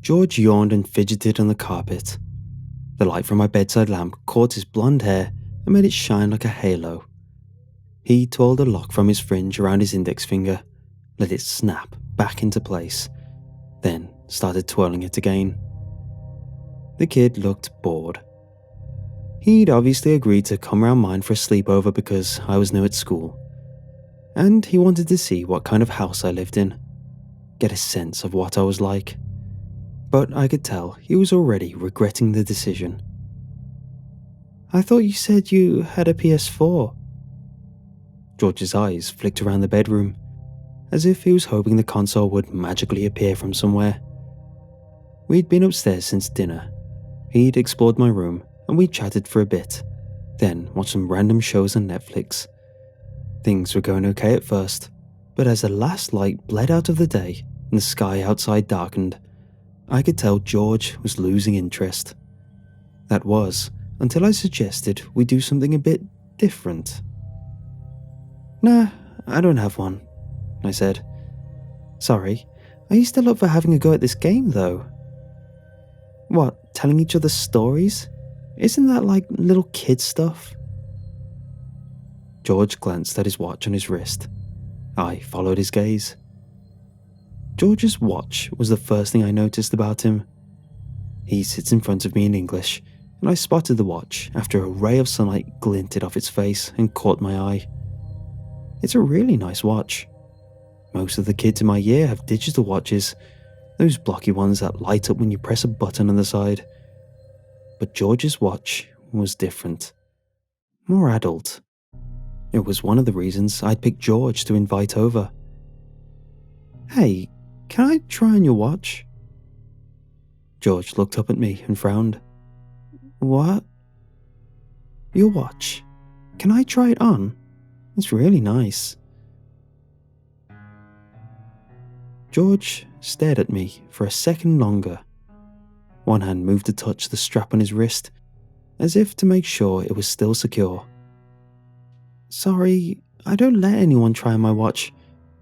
George yawned and fidgeted on the carpet. The light from my bedside lamp caught his blonde hair and made it shine like a halo. He twirled a lock from his fringe around his index finger, let it snap back into place, then started twirling it again. The kid looked bored. He'd obviously agreed to come round mine for a sleepover because I was new at school, and he wanted to see what kind of house I lived in, get a sense of what I was like. But I could tell he was already regretting the decision. "I thought you said you had a PS4. George's eyes flicked around the bedroom, as if he was hoping the console would magically appear from somewhere. We'd been upstairs since dinner. He'd explored my room, and we chatted for a bit, then watched some random shows on Netflix. Things were going okay at first, but as the last light bled out of the day and the sky outside darkened, I could tell George was losing interest. That was until I suggested we do something a bit different. "Nah, I don't have one," I said. "Sorry, are you still up for having a go at this game though?" "What, telling each other stories? Isn't that like little kid stuff?" George glanced at his watch on his wrist. I followed his gaze. George's watch was the first thing I noticed about him. He sits in front of me in English, and I spotted the watch after a ray of sunlight glinted off its face and caught my eye. It's a really nice watch. Most of the kids in my year have digital watches, those blocky ones that light up when you press a button on the side. But George's watch was different. More adult. It was one of the reasons I'd picked George to invite over. "Hey, can I try on your watch?" George looked up at me and frowned. "What?" "Your watch. Can I try it on? It's really nice." George stared at me for a second longer. One hand moved to touch the strap on his wrist, as if to make sure it was still secure. "Sorry, I don't let anyone try on my watch.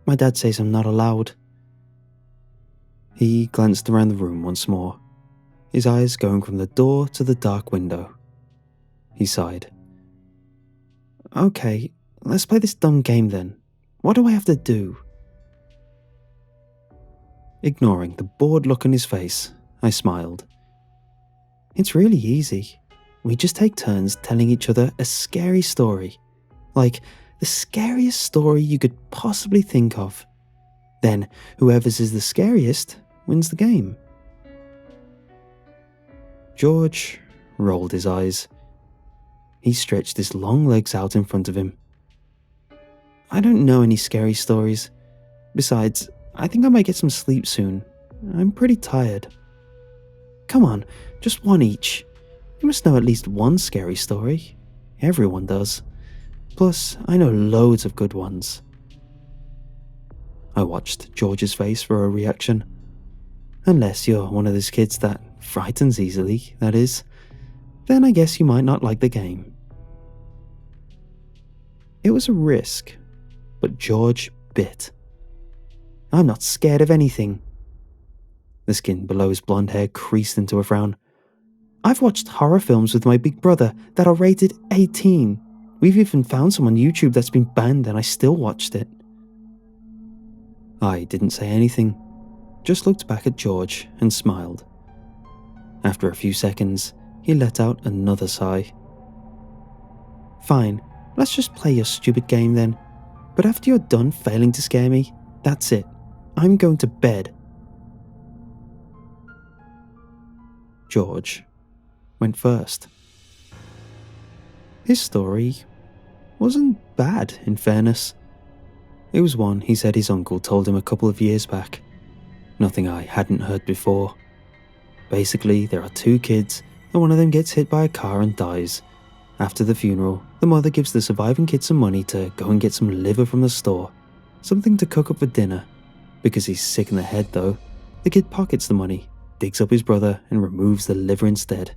My dad says I'm not allowed." He glanced around the room once more, his eyes going from the door to the dark window. He sighed. "Okay, let's play this dumb game then. What do I have to do?" Ignoring the bored look on his face, I smiled. "It's really easy. We just take turns telling each other a scary story. Like, the scariest story you could possibly think of. Then, whoever's is the scariest wins the game." George rolled his eyes. He stretched his long legs out in front of him. "I don't know any scary stories. Besides, I think I might get some sleep soon. I'm pretty tired." "Come on, just one each. You must know at least one scary story. Everyone does. Plus, I know loads of good ones." I watched George's face for a reaction. "Unless you're one of those kids that frightens easily, that is. Then I guess you might not like the game." It was a risk, but George bit. "I'm not scared of anything." The skin below his blonde hair creased into a frown. "I've watched horror films with my big brother that are rated 18. We've even found some on YouTube that's been banned and I still watched it." I didn't say anything, just looked back at George and smiled. After a few seconds, he let out another sigh. "Fine, let's just play your stupid game then. But after you're done failing to scare me, that's it. I'm going to bed." George went first. His story wasn't bad, in fairness. It was one he said his uncle told him a couple of years back. Nothing I hadn't heard before. Basically, there are two kids, and one of them gets hit by a car and dies. After the funeral, the mother gives the surviving kid some money to go and get some liver from the store, something to cook up for dinner. Because he's sick in the head though, the kid pockets the money, digs up his brother and removes the liver instead.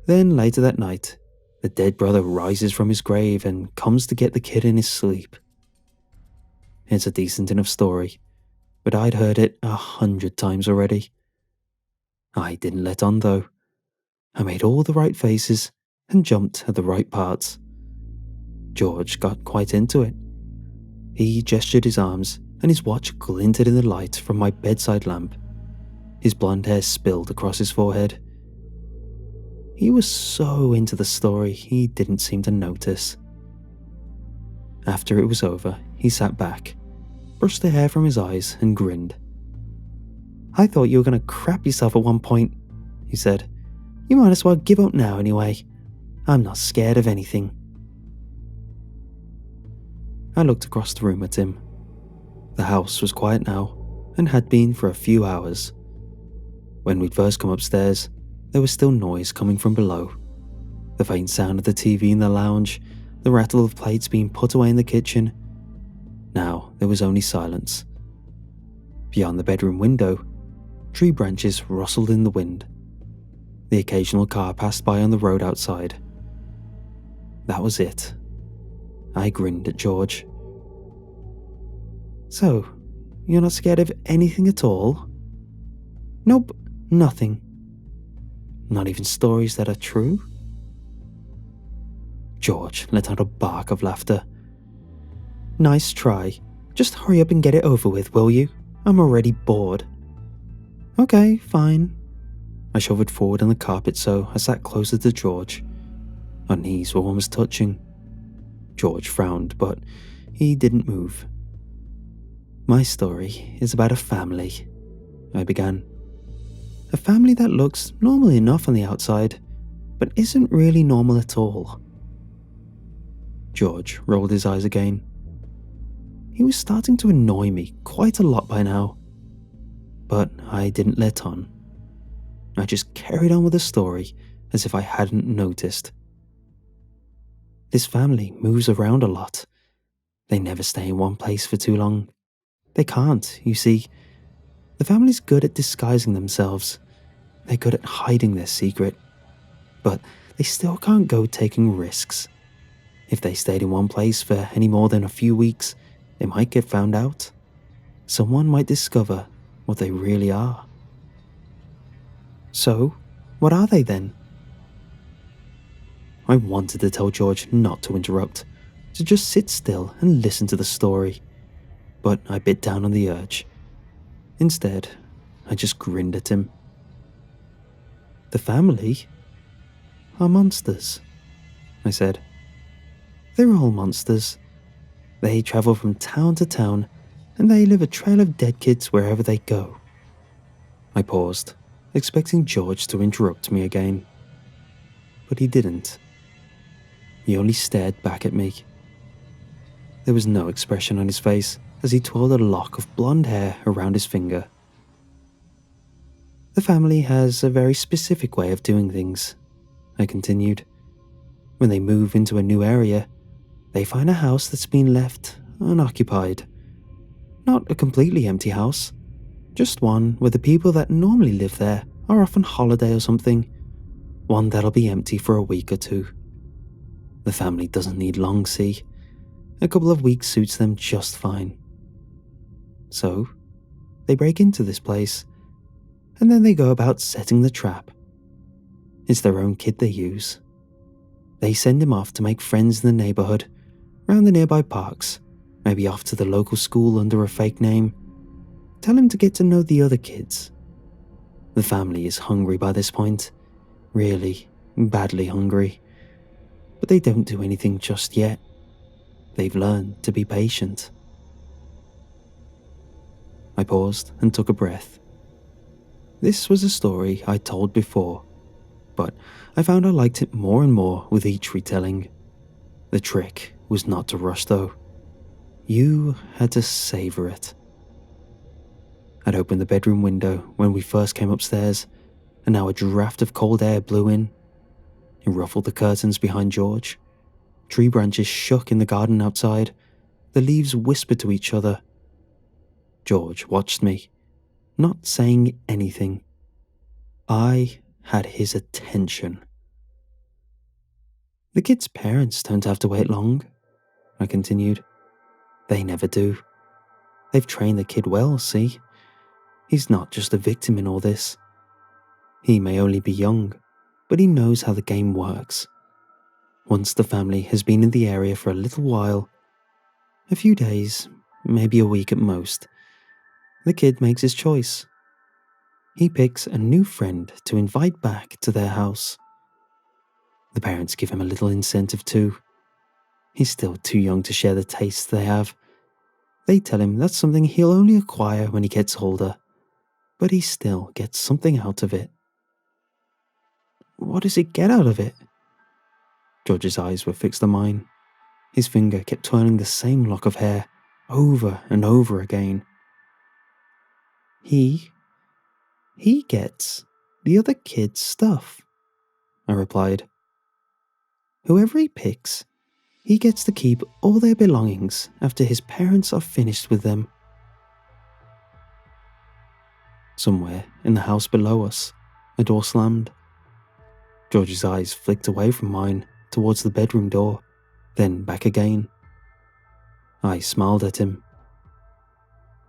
Then later that night, the dead brother rises from his grave and comes to get the kid in his sleep. It's a decent enough story, but I'd heard it 100 times already. I didn't let on though. I made all the right faces and jumped at the right parts. George got quite into it. He gestured his arms and his watch glinted in the light from my bedside lamp. His blonde hair spilled across his forehead. He was so into the story he didn't seem to notice. After it was over, he sat back, brushed the hair from his eyes and grinned. "I thought you were going to crap yourself at one point," he said. "You might as well give up now anyway. I'm not scared of anything." I looked across the room at him. The house was quiet now, and had been for a few hours. When we'd first come upstairs, there was still noise coming from below. The faint sound of the TV in the lounge, the rattle of plates being put away in the kitchen. Now there was only silence. Beyond the bedroom window, tree branches rustled in the wind. The occasional car passed by on the road outside. That was it. I grinned at George. "So, you're not scared of anything at all?" "Nope, nothing." "Not even stories that are true?" George let out a bark of laughter. "Nice try. Just hurry up and get it over with, will you? I'm already bored." "Okay, fine." I shuffled forward on the carpet so I sat closer to George. Our knees were almost touching. George frowned, but he didn't move. "My story is about a family," I began. "A family that looks normal enough on the outside, but isn't really normal at all." George rolled his eyes again. He was starting to annoy me quite a lot by now, but I didn't let on. I just carried on with the story as if I hadn't noticed. This family moves around a lot. They never stay in one place for too long. They can't, you see. The family's good at disguising themselves. They're good at hiding their secret. But they still can't go taking risks. If they stayed in one place for any more than a few weeks, they might get found out. Someone might discover what they really are. "So, what are they then?" I wanted to tell George not to interrupt, to just sit still and listen to the story, but I bit down on the urge. Instead, I just grinned at him. "The family are monsters," I said. "They're all monsters. They travel from town to town, and they leave a trail of dead kids wherever they go." I paused, expecting George to interrupt me again. But he didn't. He only stared back at me. There was no expression on his face as he twirled a lock of blonde hair around his finger. "The family has a very specific way of doing things," I continued. "When they move into a new area, they find a house that's been left unoccupied. Not a completely empty house, just one where the people that normally live there are off on holiday or something. One that'll be empty for a week or two. The family doesn't need long, see? A couple of weeks suits them just fine. So, they break into this place, and then they go about setting the trap. It's their own kid they use. They send him off to make friends in the neighborhood, around the nearby parks, maybe off to the local school under a fake name. Tell him to get to know the other kids. The family is hungry by this point, really, badly hungry. But they don't do anything just yet. They've learned to be patient." I paused and took a breath. This was a story I'd told before, but I found I liked it more and more with each retelling. The trick was not to rush though. You had to savor it. I'd opened the bedroom window when we first came upstairs, and now a draft of cold air blew in. It ruffled the curtains behind George. Tree branches shook in the garden outside. The leaves whispered to each other. George watched me, not saying anything. I had his attention. "The kid's parents don't have to wait long," I continued. "They never do. They've trained the kid well, see? He's not just a victim in all this. He may only be young, but he knows how the game works. Once the family has been in the area for a little while, a few days, maybe a week at most, the kid makes his choice. He picks a new friend to invite back to their house. The parents give him a little incentive too. He's still too young to share the tastes they have. They tell him that's something he'll only acquire when he gets older, but he still gets something out of it. What does he get out of it? George's eyes were fixed on mine. His finger kept twirling the same lock of hair over and over again. He gets the other kids' stuff, I replied. Whoever he picks, he gets to keep all their belongings after his parents are finished with them. Somewhere in the house below us, a door slammed. George's eyes flicked away from mine towards the bedroom door, then back again. I smiled at him.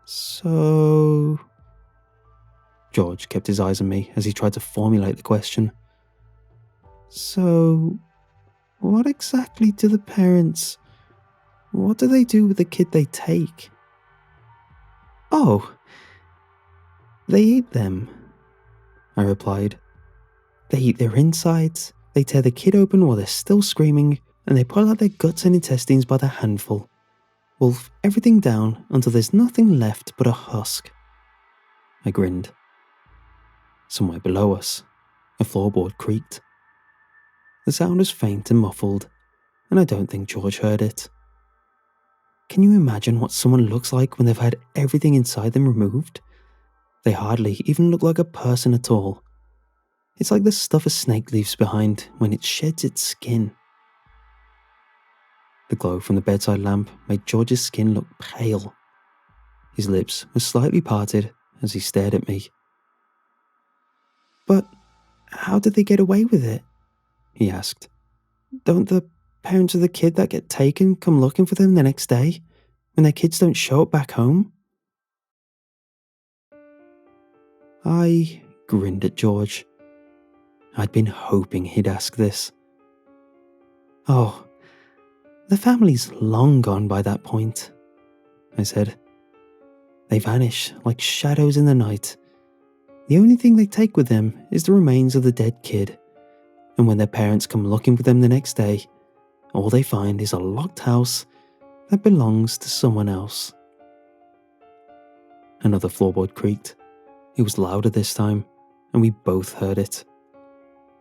So... George kept his eyes on me as he tried to formulate the question. So, what exactly do the parents... What do they do with the kid they take? Oh, they eat them, I replied. They eat their insides, they tear the kid open while they're still screaming, and they pull out their guts and intestines by the handful. Wolf everything down until there's nothing left but a husk. I grinned. Somewhere below us, a floorboard creaked. The sound was faint and muffled, and I don't think George heard it. Can you imagine what someone looks like when they've had everything inside them removed? They hardly even look like a person at all. It's like the stuff a snake leaves behind when it sheds its skin. The glow from the bedside lamp made George's skin look pale. His lips were slightly parted as he stared at me. But how did they get away with it? He asked. Don't the parents of the kid that get taken come looking for them the next day when their kids don't show up back home? I grinned at George. I'd been hoping he'd ask this. Oh, the family's long gone by that point, I said. They vanish like shadows in the night. The only thing they take with them is the remains of the dead kid, and when their parents come looking for them the next day, all they find is a locked house that belongs to someone else. Another floorboard creaked. It was louder this time, and we both heard it.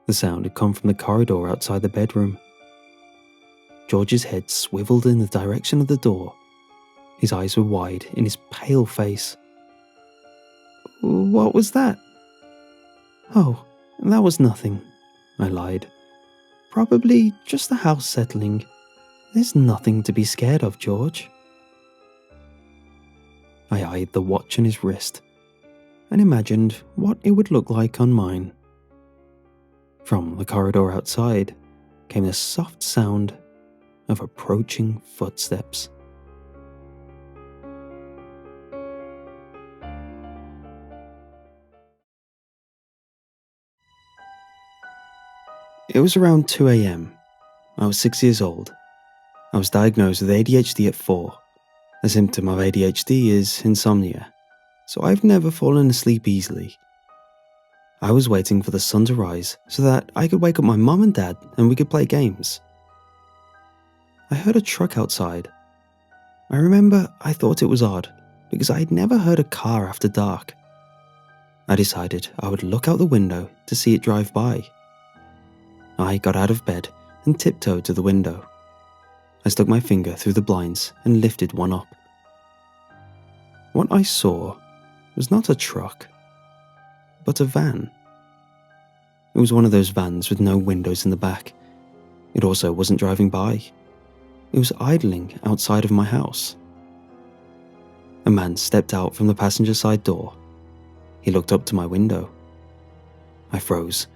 The sound had come from the corridor outside the bedroom. George's head swiveled in the direction of the door. His eyes were wide in his pale face. What was that? Oh, that was nothing, I lied. Probably just the house settling. There's nothing to be scared of, George. I eyed the watch on his wrist and imagined what it would look like on mine. From the corridor outside came the soft sound of approaching footsteps. It was around 2 a.m. I was 6 years old. I was diagnosed with ADHD at 4. A symptom of ADHD is insomnia, so I've never fallen asleep easily. I was waiting for the sun to rise so that I could wake up my mom and dad and we could play games. I heard a truck outside. I remember I thought it was odd because I had never heard a car after dark. I decided I would look out the window to see it drive by. I got out of bed and tiptoed to the window. I stuck my finger through the blinds and lifted one up. What I saw was not a truck, but a van. It was one of those vans with no windows in the back. It also wasn't driving by. It was idling outside of my house. A man stepped out from the passenger side door. He looked up to my window. I froze,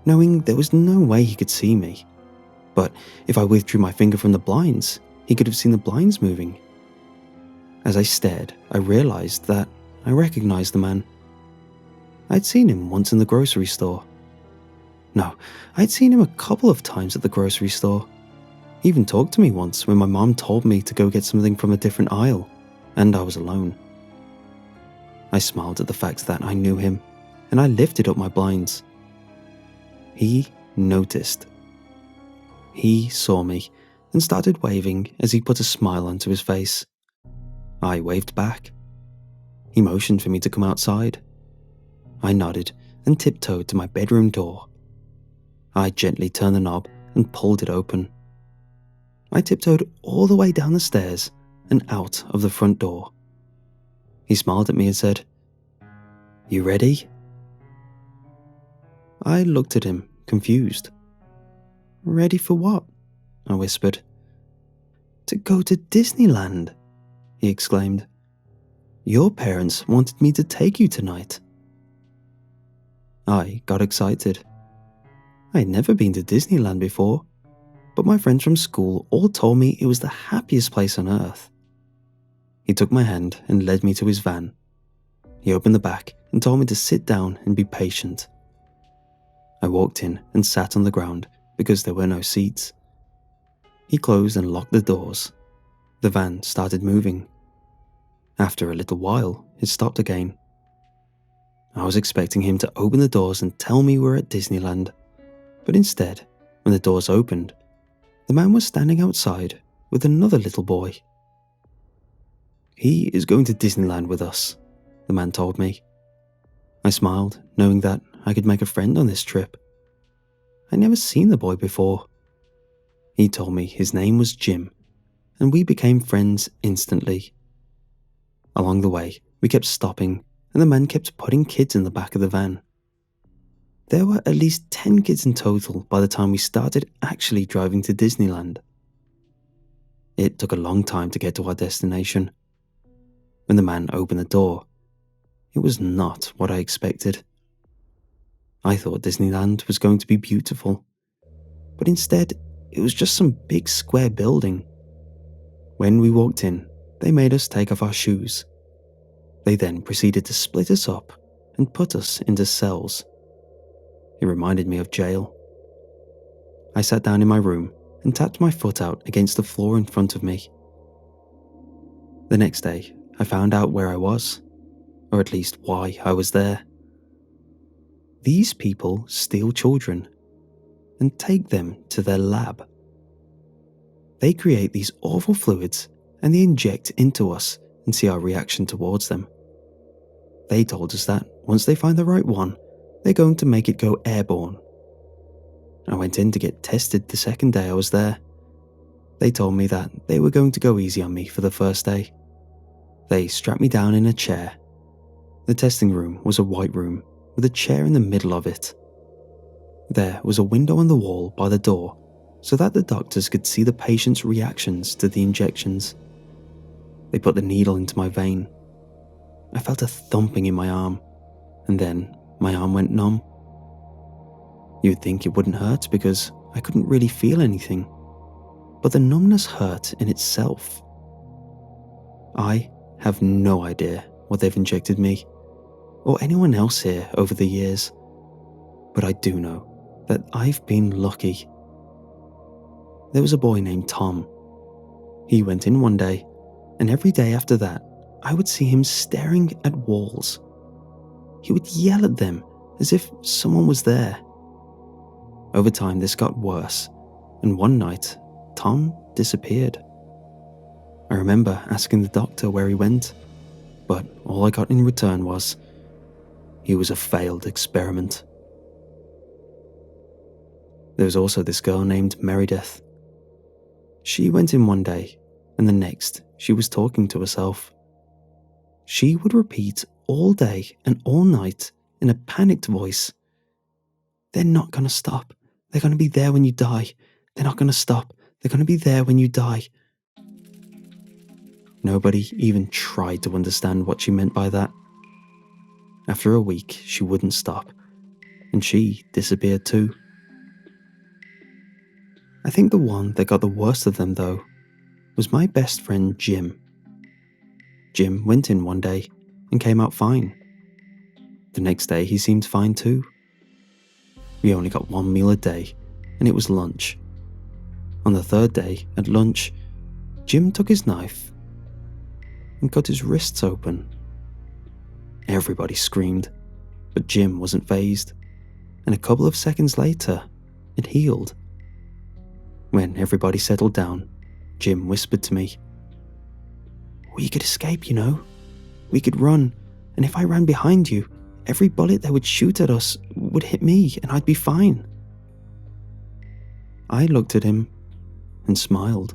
knowing there was no way he could see me. But if I withdrew my finger from the blinds, he could have seen the blinds moving. As I stared, I realized that I recognized the man. I'd seen him once in the grocery store. No, I'd seen him a couple of times at the grocery store. He even talked to me once when my mom told me to go get something from a different aisle, and I was alone. I smiled at the fact that I knew him, and I lifted up my blinds. He noticed. He saw me and started waving as he put a smile onto his face. I waved back. He motioned for me to come outside. I nodded and tiptoed to my bedroom door. I gently turned the knob and pulled it open. I tiptoed all the way down the stairs and out of the front door. He smiled at me and said, "You ready?" I looked at him, confused. "Ready for what?" I whispered. "To go to Disneyland," he exclaimed. "Your parents wanted me to take you tonight." I got excited. I had never been to Disneyland before, but my friends from school all told me it was the happiest place on earth. He took my hand and led me to his van. He opened the back and told me to sit down and be patient. I walked in and sat on the ground because there were no seats. He closed and locked the doors. The van started moving. After a little while, it stopped again. I was expecting him to open the doors and tell me we're at Disneyland, but instead, when the doors opened, the man was standing outside with another little boy. "He is going to Disneyland with us," the man told me. I smiled, knowing that I could make a friend on this trip. I'd never seen the boy before. He told me his name was Jim, and we became friends instantly. Along the way, we kept stopping, and the man kept putting kids in the back of the van. There were at least 10 kids in total by the time we started actually driving to Disneyland. It took a long time to get to our destination. When the man opened the door, it was not what I expected. I thought Disneyland was going to be beautiful, but instead it was just some big square building. When we walked in, they made us take off our shoes. They then proceeded to split us up and put us into cells. It reminded me of jail. I sat down in my room and tapped my foot out against the floor in front of me. The next day, I found out where I was, or at least why I was there. These people steal children and take them to their lab. They create these awful fluids and they inject into us and see our reaction towards them. They told us that once they find the right one, they're going to make it go airborne. I went in to get tested the second day I was there. They told me that they were going to go easy on me for the first day. They strapped me down in a chair. The testing room was a white room with a chair in the middle of it. There was a window on the wall by the door so that the doctors could see the patient's reactions to the injections. They put the needle into my vein. I felt a thumping in my arm, and then my arm went numb. You'd think it wouldn't hurt because I couldn't really feel anything, but the numbness hurt in itself. I have no idea what they've injected me, or anyone else here over the years, but I do know that I've been lucky. There was a boy named Tom. He went in one day, and every day after that, I would see him staring at walls. He would yell at them as if someone was there. Over time, this got worse, and one night, Tom disappeared. I remember asking the doctor where he went, but all I got in return was, he was a failed experiment. There was also this girl named Meredith. She went in one day, and the next, she was talking to herself. She would repeat all day and all night in a panicked voice, "They're not going to stop. They're going to be there when you die. They're not going to stop. They're going to be there when you die." Nobody even tried to understand what she meant by that. After a week, she wouldn't stop, and she disappeared too. I think the one that got the worst of them, though, was my best friend Jim. Jim went in one day and came out fine. The next day he seemed fine too. We only got one meal a day, and it was lunch. On the third day, at lunch, Jim took his knife and cut his wrists open. Everybody screamed, but Jim wasn't fazed, and a couple of seconds later, it healed. When everybody settled down, Jim whispered to me, "We could escape, you know. We could run, and if I ran behind you, every bullet they would shoot at us would hit me, and I'd be fine." I looked at him and smiled.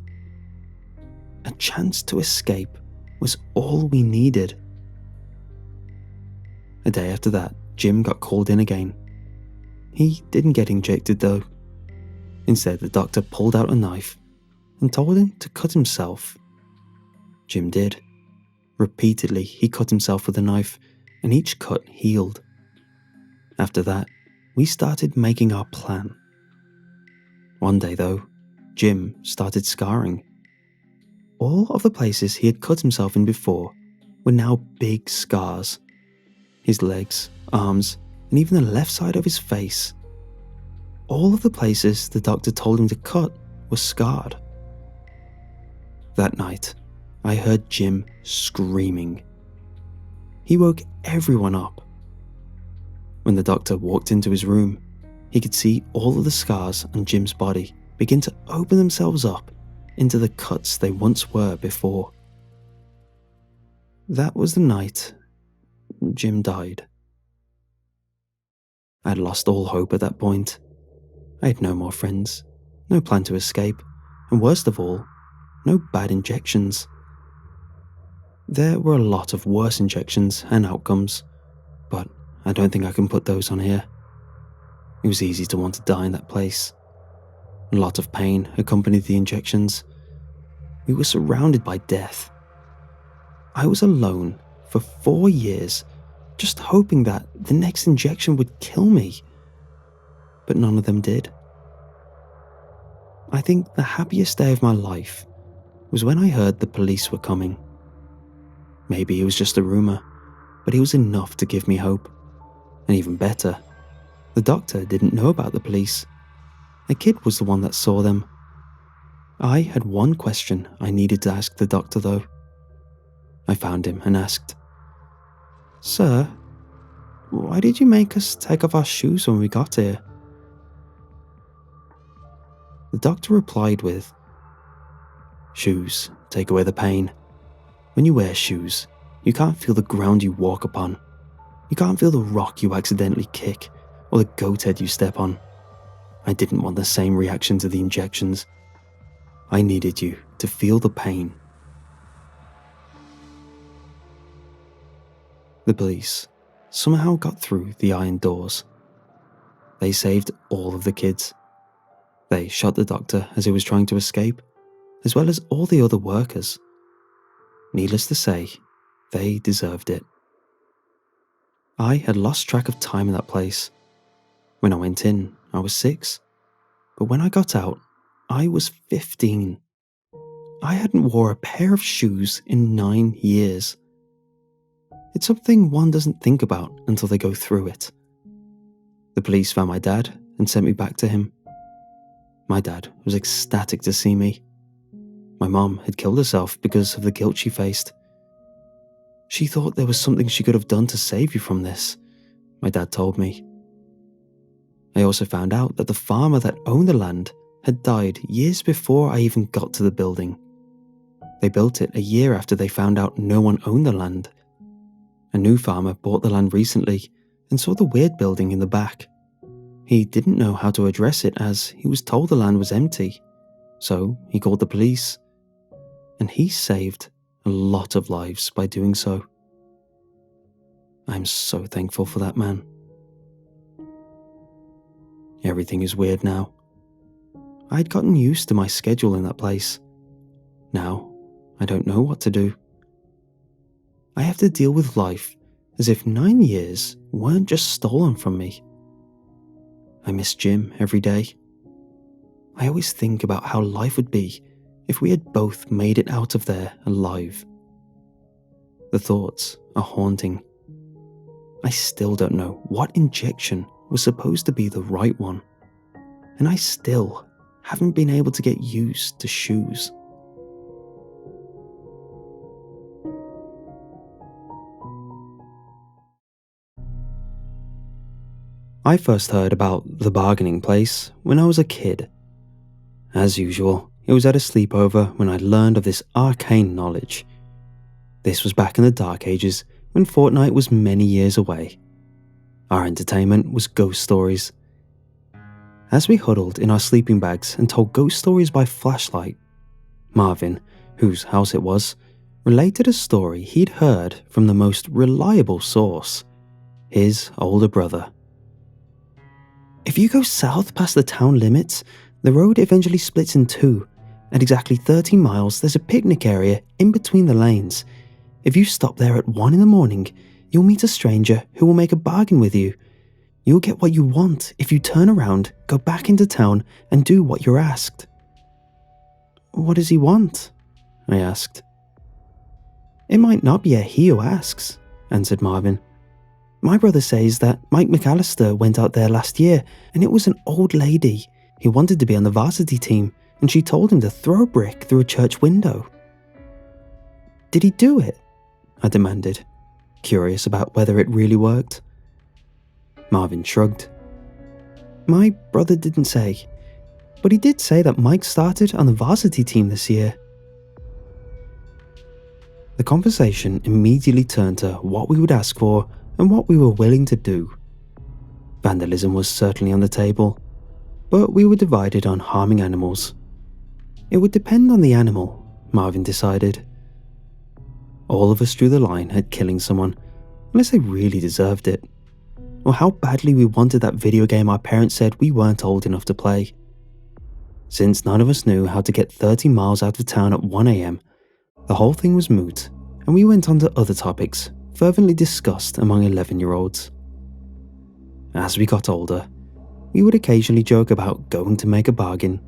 A chance to escape was all we needed. A day after that, Jim got called in again. He didn't get injected though. Instead, the doctor pulled out a knife and told him to cut himself. Jim did. Repeatedly, he cut himself with a knife, and each cut healed. After that, we started making our plan. One day though, Jim started scarring. All of the places he had cut himself in before were now big scars. His legs, arms, and even the left side of his face. All of the places the doctor told him to cut were scarred. That night, I heard Jim screaming. He woke everyone up. When the doctor walked into his room, he could see all of the scars on Jim's body begin to open themselves up into the cuts they once were before. That was the night Jim died. I had lost all hope at that point. I had no more friends, no plan to escape, and worst of all, no bad injections. There were a lot of worse injections and outcomes, but I don't think I can put those on here. It was easy to want to die in that place. A lot of pain accompanied the injections. We were surrounded by death. I was alone for 4 years, just hoping that the next injection would kill me. But none of them did. I think the happiest day of my life was when I heard the police were coming. Maybe it was just a rumor, but it was enough to give me hope. And even better, the doctor didn't know about the police. A kid was the one that saw them. I had one question I needed to ask the doctor though. I found him and asked, "Sir, why did you make us take off our shoes when we got here?" The doctor replied with, "Shoes take away the pain. When you wear shoes, you can't feel the ground you walk upon. You can't feel the rock you accidentally kick or the goat head you step on. I didn't want the same reaction to the injections. I needed you to feel the pain." The police somehow got through the iron doors. They saved all of the kids. They shot the doctor as he was trying to escape, as well as all the other workers. Needless to say, they deserved it. I had lost track of time in that place. When I went in, I was 6, but when I got out, I was 15. I hadn't wore a pair of shoes in 9 years. It's something one doesn't think about until they go through it. The police found my dad and sent me back to him. My dad was ecstatic to see me. My mom had killed herself because of the guilt she faced. She thought there was something she could have done to save you from this, my dad told me. I also found out that the farmer that owned the land had died years before I even got to the building. They built it a year after they found out no one owned the land. A new farmer bought the land recently and saw the weird building in the back. He didn't know how to address it as he was told the land was empty, so he called the police. And he saved a lot of lives by doing so. I'm so thankful for that man. Everything is weird now. I'd gotten used to my schedule in that place. Now, I don't know what to do. I have to deal with life as if 9 years weren't just stolen from me. I miss Jim every day. I always think about how life would be if we had both made it out of there alive. The thoughts are haunting. I still don't know what injection was supposed to be the right one, and I still haven't been able to get used to shoes. I first heard about the bargaining place when I was a kid. As usual, it was at a sleepover when I learned of this arcane knowledge. This was back in the dark ages when Fortnite was many years away. Our entertainment was ghost stories. As we huddled in our sleeping bags and told ghost stories by flashlight, Marvin, whose house it was, related a story he'd heard from the most reliable source, his older brother. If you go south past the town limits, the road eventually splits in two. At exactly 30 miles, there's a picnic area in between the lanes. If you stop there at 1 in the morning, you'll meet a stranger who will make a bargain with you. You'll get what you want if you turn around, go back into town, and do what you're asked. What does he want? I asked. It might not be a he who asks, answered Marvin. My brother says that Mike McAllister went out there last year, and it was an old lady. He wanted to be on the varsity team, and she told him to throw a brick through a church window. Did he do it? I demanded, curious about whether it really worked. Marvin shrugged. My brother didn't say, but he did say that Mike started on the varsity team this year. The conversation immediately turned to what we would ask for and what we were willing to do. Vandalism was certainly on the table, but we were divided on harming animals. It would depend on the animal, Marvin decided. All of us drew the line at killing someone, unless they really deserved it, or how badly we wanted that video game our parents said we weren't old enough to play. Since none of us knew how to get 30 miles out of town at 1 AM, the whole thing was moot, and we went on to other topics fervently discussed among 11-year-olds. As we got older, we would occasionally joke about going to make a bargain,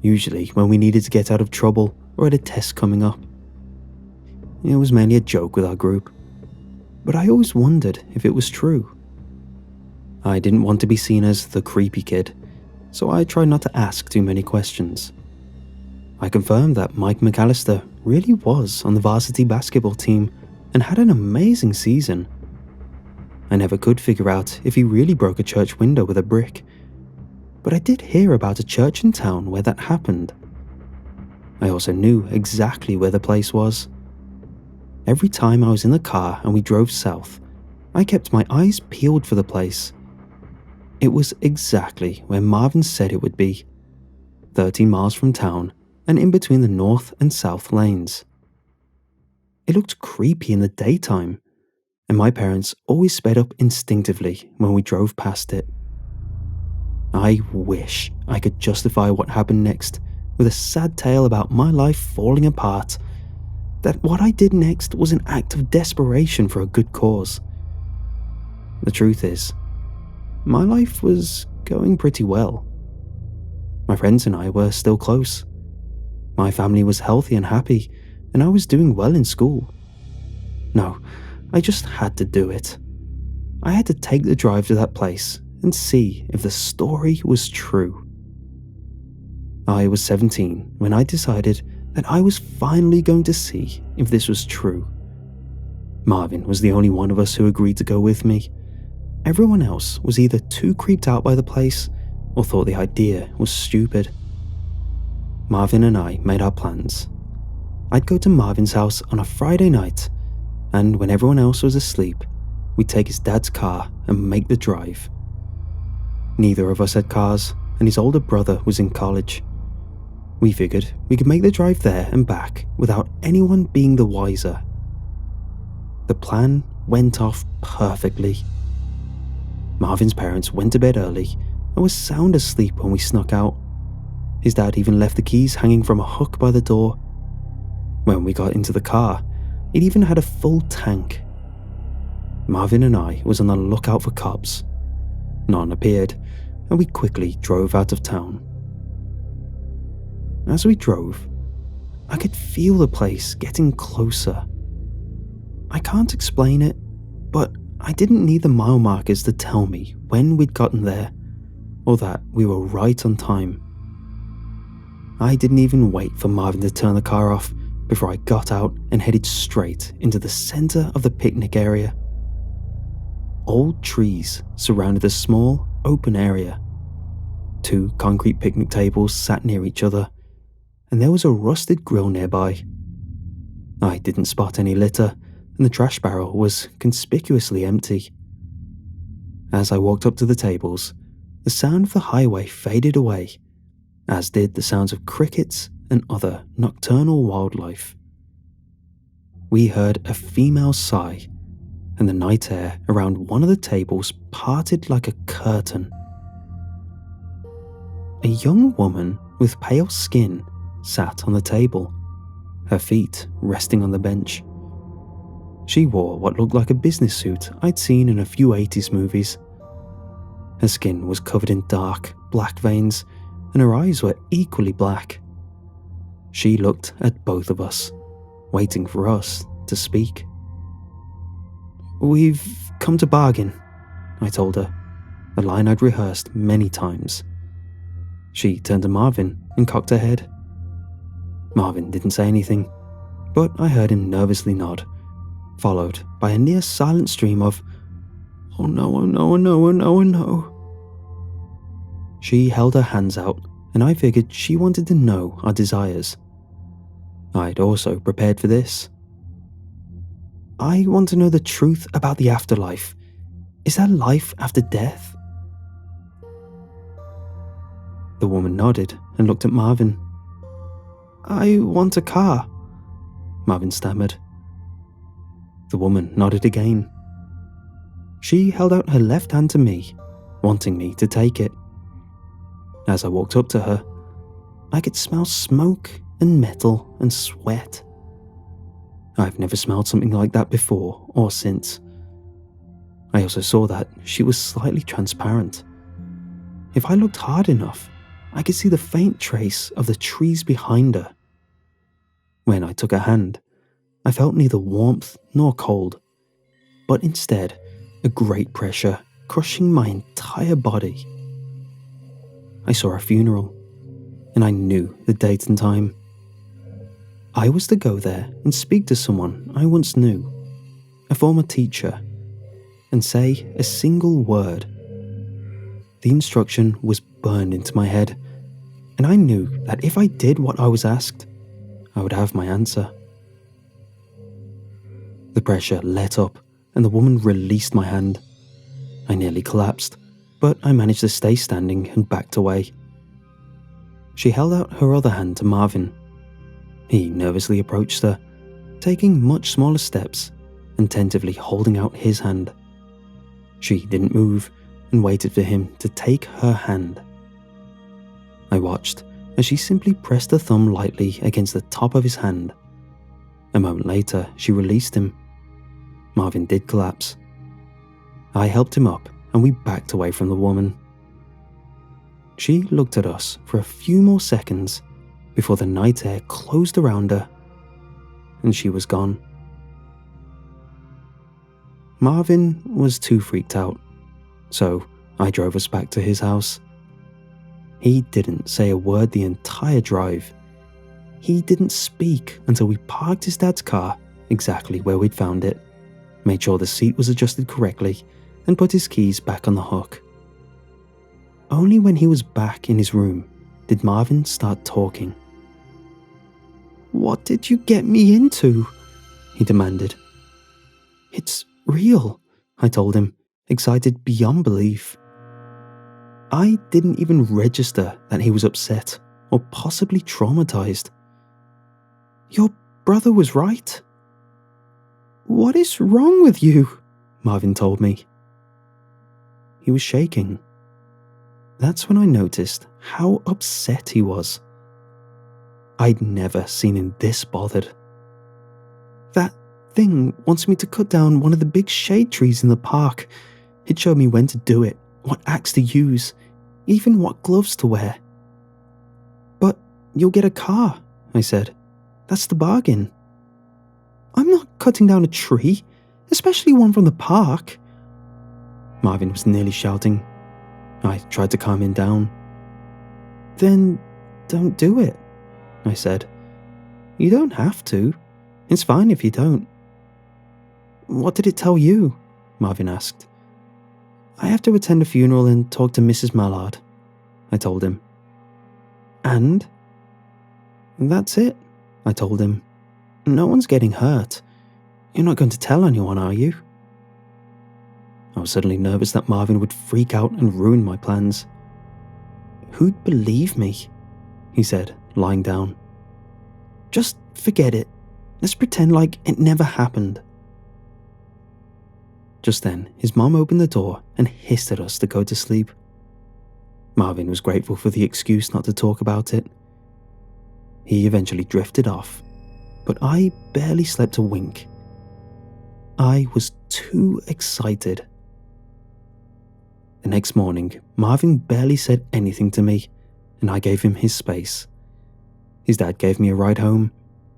usually when we needed to get out of trouble or had a test coming up. It was mainly a joke with our group, but I always wondered if it was true. I didn't want to be seen as the creepy kid, so I tried not to ask too many questions. I confirmed that Mike McAllister really was on the varsity basketball team and had an amazing season. I never could figure out if he really broke a church window with a brick, but I did hear about a church in town where that happened. I also knew exactly where the place was. Every time I was in the car and we drove south, I kept my eyes peeled for the place. It was exactly where Marvin said it would be, 13 miles from town and in between the north and south lanes. It looked creepy in the daytime, and my parents always sped up instinctively when we drove past it. I wish I could justify what happened next with a sad tale about my life falling apart, that what I did next was an act of desperation for a good cause. The truth is, my life was going pretty well. My friends and I were still close. My family was healthy and happy, and I was doing well in school. No, I just had to do it. I had to take the drive to that place and see if the story was true. I was 17 when I decided that I was finally going to see if this was true. Marvin was the only one of us who agreed to go with me. Everyone else was either too creeped out by the place or thought the idea was stupid. Marvin and I made our plans. I'd go to Marvin's house on a Friday night, and when everyone else was asleep, we'd take his dad's car and make the drive. Neither of us had cars, and his older brother was in college. We figured we could make the drive there and back without anyone being the wiser. The plan went off perfectly. Marvin's parents went to bed early and were sound asleep when we snuck out. His dad even left the keys hanging from a hook by the door. When we got into the car, it even had a full tank. Marvin and I was on the lookout for cops. None appeared, and we quickly drove out of town. As we drove, I could feel the place getting closer. I can't explain it, but I didn't need the mile markers to tell me when we'd gotten there, or that we were right on time. I didn't even wait for Marvin to turn the car off before I got out and headed straight into the center of the picnic area. Old trees surrounded a small, open area. 2 concrete picnic tables sat near each other, and there was a rusted grill nearby. I didn't spot any litter, and the trash barrel was conspicuously empty. As I walked up to the tables, the sound of the highway faded away, as did the sounds of crickets and other nocturnal wildlife. We heard a female sigh, and the night air around one of the tables parted like a curtain. A young woman with pale skin sat on the table, her feet resting on the bench. She wore what looked like a business suit I'd seen in a few 80s movies. Her skin was covered in dark, black veins, and her eyes were equally black. She looked at both of us, waiting for us to speak. "We've come to bargain," I told her, a line I'd rehearsed many times. She turned to Marvin and cocked her head. Marvin didn't say anything, but I heard him nervously nod, followed by a near silent stream of, "Oh no, oh no, oh no, oh no, oh no." She held her hands out, and I figured she wanted to know our desires. I'd also prepared for this. "I want to know the truth about the afterlife. Is there life after death?" The woman nodded and looked at Marvin. "I want a car," Marvin stammered. The woman nodded again. She held out her left hand to me, wanting me to take it. As I walked up to her, I could smell smoke and metal and sweat. I've never smelled something like that before or since. I also saw that she was slightly transparent. If I looked hard enough, I could see the faint trace of the trees behind her. When I took her hand, I felt neither warmth nor cold, but instead a great pressure crushing my entire body. I saw a funeral, and I knew the date and time. I was to go there and speak to someone I once knew, a former teacher, and say a single word. The instruction was burned into my head, and I knew that if I did what I was asked, I would have my answer. The pressure let up, and the woman released my hand. I nearly collapsed, but I managed to stay standing and backed away. She held out her other hand to Marvin. He nervously approached her, taking much smaller steps and tentatively holding out his hand. She didn't move and waited for him to take her hand. I watched as she simply pressed her thumb lightly against the top of his hand. A moment later, she released him. Marvin did collapse. I helped him up and we backed away from the woman. She looked at us for a few more seconds before the night air closed around her and she was gone. Marvin was too freaked out, so I drove us back to his house. He didn't say a word the entire drive. He didn't speak until we parked his dad's car exactly where we'd found it, made sure the seat was adjusted correctly, and put his keys back on the hook. Only when he was back in his room did Marvin start talking. "What did you get me into?" he demanded. "It's real," I told him, excited beyond belief. I didn't even register that he was upset or possibly traumatized. "Your brother was right." "What is wrong with you?" Marvin told me. He was shaking. That's when I noticed how upset he was. I'd never seen him this bothered. "That thing wants me to cut down one of the big shade trees in the park. It showed me when to do it, what axe to use, even what gloves to wear." "But you'll get a car," I said. "That's the bargain." "I'm not cutting down a tree, especially one from the park. Marvin was nearly shouting. I tried to calm him down. Then don't do it, I said. You don't have to. It's fine if you don't. What did it tell you? Marvin asked. I have to attend a funeral and talk to Mrs. Mallard, I told him. And? That's it, I told him. No one's getting hurt. You're not going to tell anyone, are you? I was suddenly nervous that Marvin would freak out and ruin my plans. Who'd believe me? He said, lying down. Just forget it. Let's pretend like it never happened. Just then, his mom opened the door and hissed at us to go to sleep. Marvin was grateful for the excuse not to talk about it. He eventually drifted off, but I barely slept a wink. I was too excited. The next morning, Marvin barely said anything to me, and I gave him his space. His dad gave me a ride home,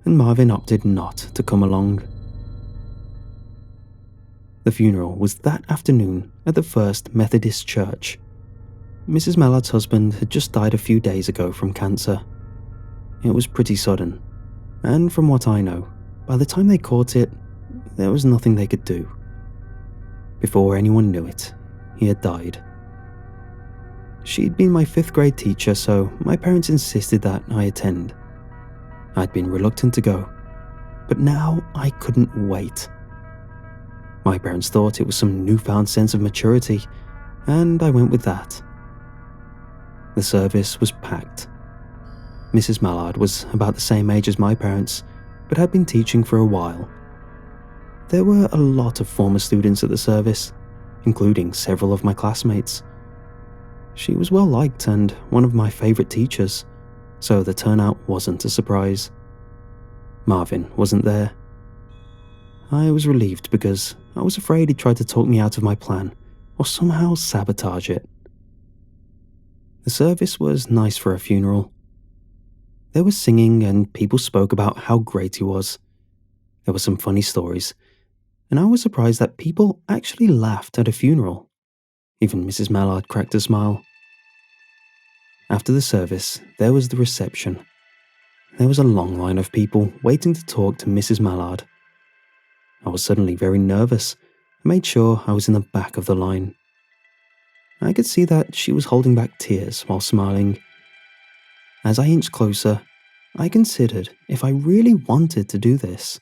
and Marvin opted not to come along. The funeral was that afternoon at the First Methodist Church. Mrs. Mallard's husband had just died a few days ago from cancer. It was pretty sudden, and from what I know, by the time they caught it, there was nothing they could do. Before anyone knew it, he had died. She'd been my 5th grade teacher, so my parents insisted that I attend. I'd been reluctant to go, but now I couldn't wait. My parents thought it was some newfound sense of maturity, and I went with that. The service was packed. Mrs. Mallard was about the same age as my parents, but had been teaching for a while. There were a lot of former students at the service, including several of my classmates. She was well liked and one of my favourite teachers, so the turnout wasn't a surprise. Marvin wasn't there. I was relieved because I was afraid he'd tried to talk me out of my plan or somehow sabotage it. The service was nice for a funeral. There was singing and people spoke about how great he was. There were some funny stories, and I was surprised that people actually laughed at a funeral. Even Mrs. Mallard cracked a smile. After the service, there was the reception. There was a long line of people waiting to talk to Mrs. Mallard. I was suddenly very nervous and made sure I was in the back of the line. I could see that she was holding back tears while smiling. As I inched closer, I considered if I really wanted to do this.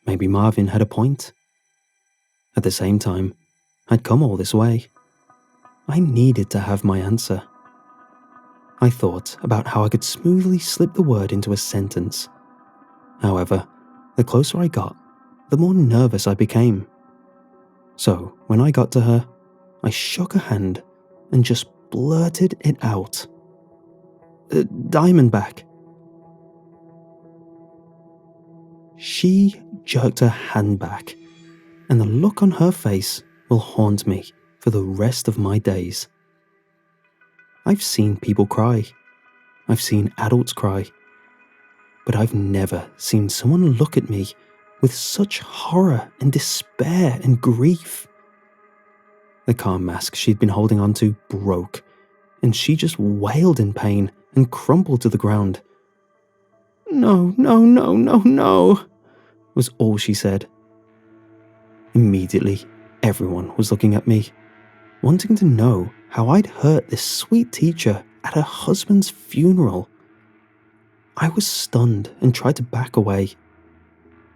Maybe Marvin had a point. At the same time, I'd come all this way. I needed to have my answer. I thought about how I could smoothly slip the word into a sentence. However, the closer I got, the more nervous I became. So, when I got to her, I shook her hand and just blurted it out. Diamondback. She jerked her hand back, and the look on her face will haunt me for the rest of my days. I've seen people cry. I've seen adults cry. But I've never seen someone look at me with such horror and despair and grief. The calm mask she'd been holding onto broke, and she just wailed in pain and crumpled to the ground. No, no, no, no, no, was all she said. Immediately, everyone was looking at me, wanting to know how I'd hurt this sweet teacher at her husband's funeral. I was stunned and tried to back away.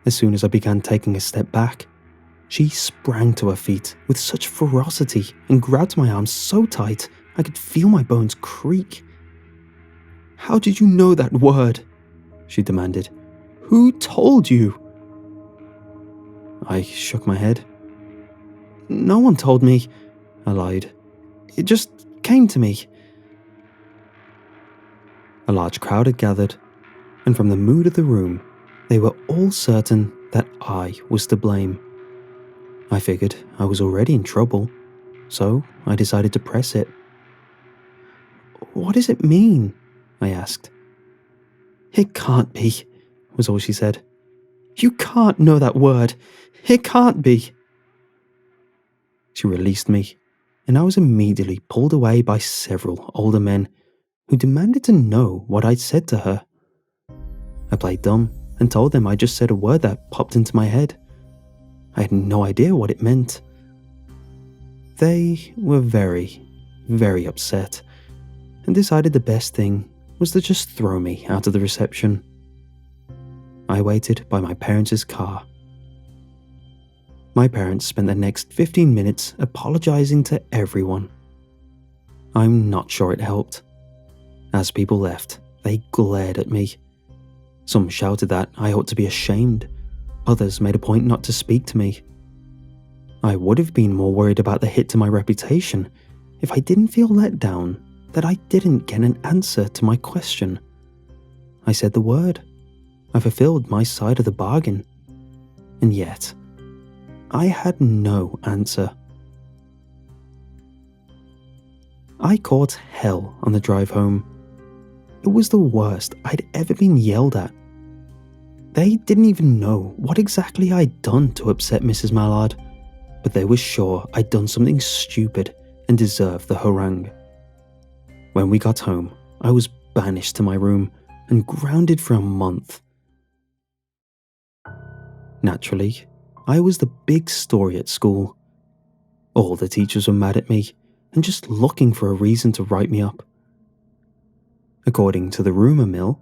As soon as I began taking a step back, she sprang to her feet with such ferocity and grabbed my arm so tight I could feel my bones creak. How did you know that word? She demanded. Who told you? I shook my head. No one told me, I lied. It just came to me. A large crowd had gathered, and from the mood of the room, they were all certain that I was to blame. I figured I was already in trouble, so I decided to press it. What does it mean? I asked. It can't be, was all she said. You can't know that word. It can't be. She released me, and I was immediately pulled away by several older men who demanded to know what I'd said to her. I played dumb and told them I just said a word that popped into my head. I had no idea what it meant. They were very, very upset and decided the best thing was to just throw me out of the reception. I waited by my parents' car. My parents spent the next 15 minutes apologizing to everyone. I'm not sure it helped. As people left, they glared at me. Some shouted that I ought to be ashamed. Others made a point not to speak to me. I would have been more worried about the hit to my reputation if I didn't feel let down that I didn't get an answer to my question. I said the word. I fulfilled my side of the bargain. And yet, I had no answer. I caught hell on the drive home. It was the worst I'd ever been yelled at. They didn't even know what exactly I'd done to upset Mrs. Mallard, but they were sure I'd done something stupid and deserved the harangue. When we got home, I was banished to my room and grounded for a month. Naturally, I was the big story at school. All the teachers were mad at me and just looking for a reason to write me up. According to the rumour mill,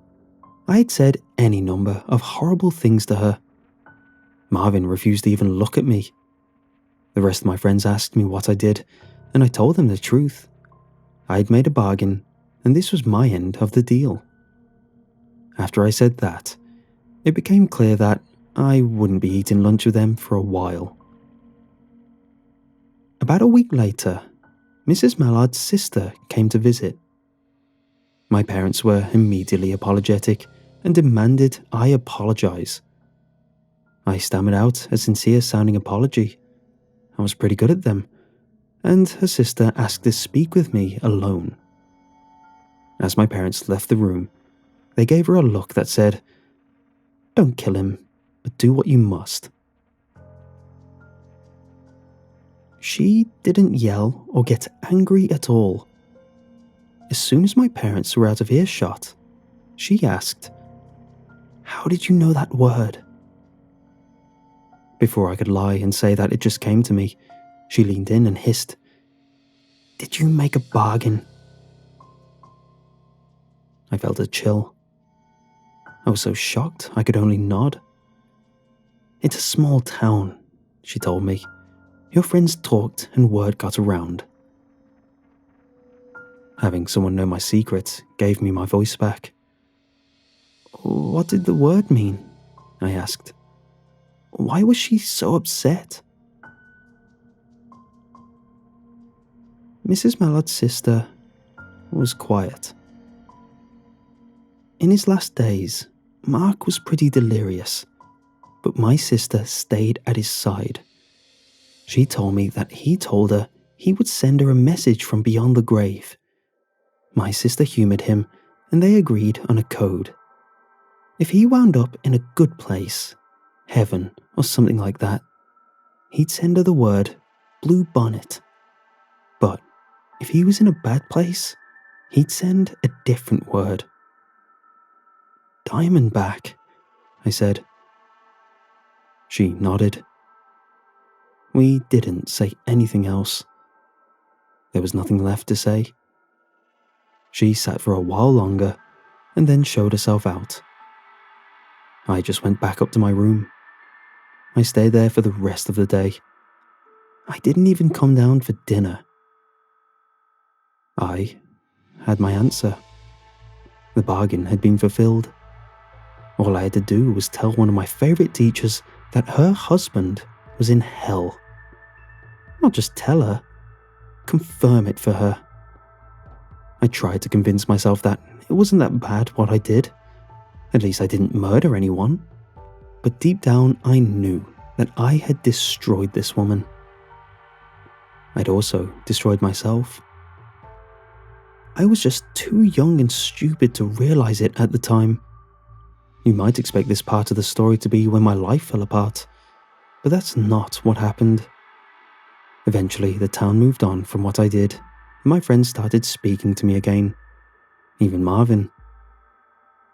I had said any number of horrible things to her. Marvin refused to even look at me. The rest of my friends asked me what I did, and I told them the truth. I had made a bargain, and this was my end of the deal. After I said that, it became clear that I wouldn't be eating lunch with them for a while. About a week later, Mrs. Mallard's sister came to visit. My parents were immediately apologetic and demanded I apologize. I stammered out a sincere-sounding apology. I was pretty good at them, and her sister asked to speak with me alone. As my parents left the room, they gave her a look that said, "Don't kill him, but do what you must." She didn't yell or get angry at all. As soon as my parents were out of earshot, she asked, "How did you know that word?" Before I could lie and say that it just came to me, she leaned in and hissed, "Did you make a bargain?" I felt a chill. I was so shocked I could only nod. "It's a small town," she told me. "Your friends talked and word got around." Having someone know my secret gave me my voice back. "What did the word mean?" I asked. Why was she so upset? Mrs. Mallard's sister was quiet. In his last days, Mark was pretty delirious, but my sister stayed at his side. She told me that he told her he would send her a message from beyond the grave. My sister humoured him, and they agreed on a code. If he wound up in a good place, heaven or something like that, he'd send her the word Blue Bonnet. But if he was in a bad place, he'd send a different word. Diamondback, I said. She nodded. We didn't say anything else. There was nothing left to say. She sat for a while longer and then showed herself out. I just went back up to my room. I stayed there for the rest of the day. I didn't even come down for dinner. I had my answer. The bargain had been fulfilled. All I had to do was tell one of my favourite teachers that her husband was in hell. Not just tell her, confirm it for her. I tried to convince myself that it wasn't that bad what I did. At least I didn't murder anyone. But deep down I knew that I had destroyed this woman. I'd also destroyed myself. I was just too young and stupid to realise it at the time. You might expect this part of the story to be when my life fell apart, but that's not what happened. Eventually, the town moved on from what I did, and my friends started speaking to me again. Even Marvin.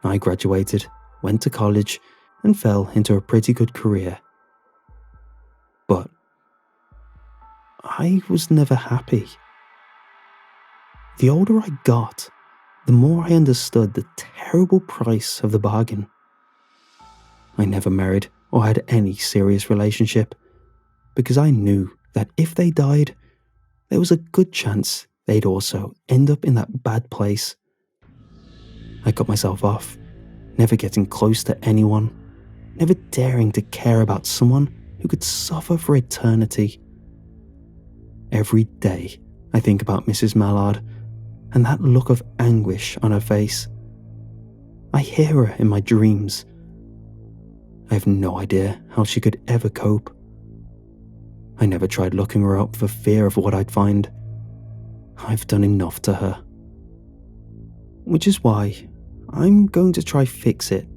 I graduated, went to college, and fell into a pretty good career. But I was never happy. The older I got, the more I understood the terrible price of the bargain. I never married or had any serious relationship because I knew that if they died, there was a good chance they'd also end up in that bad place. I cut myself off, never getting close to anyone, never daring to care about someone who could suffer for eternity. Every day, I think about Mrs. Mallard and that look of anguish on her face. I hear her in my dreams. I have no idea how she could ever cope. I never tried looking her up for fear of what I'd find. I've done enough to her. Which is why I'm going to try fix it.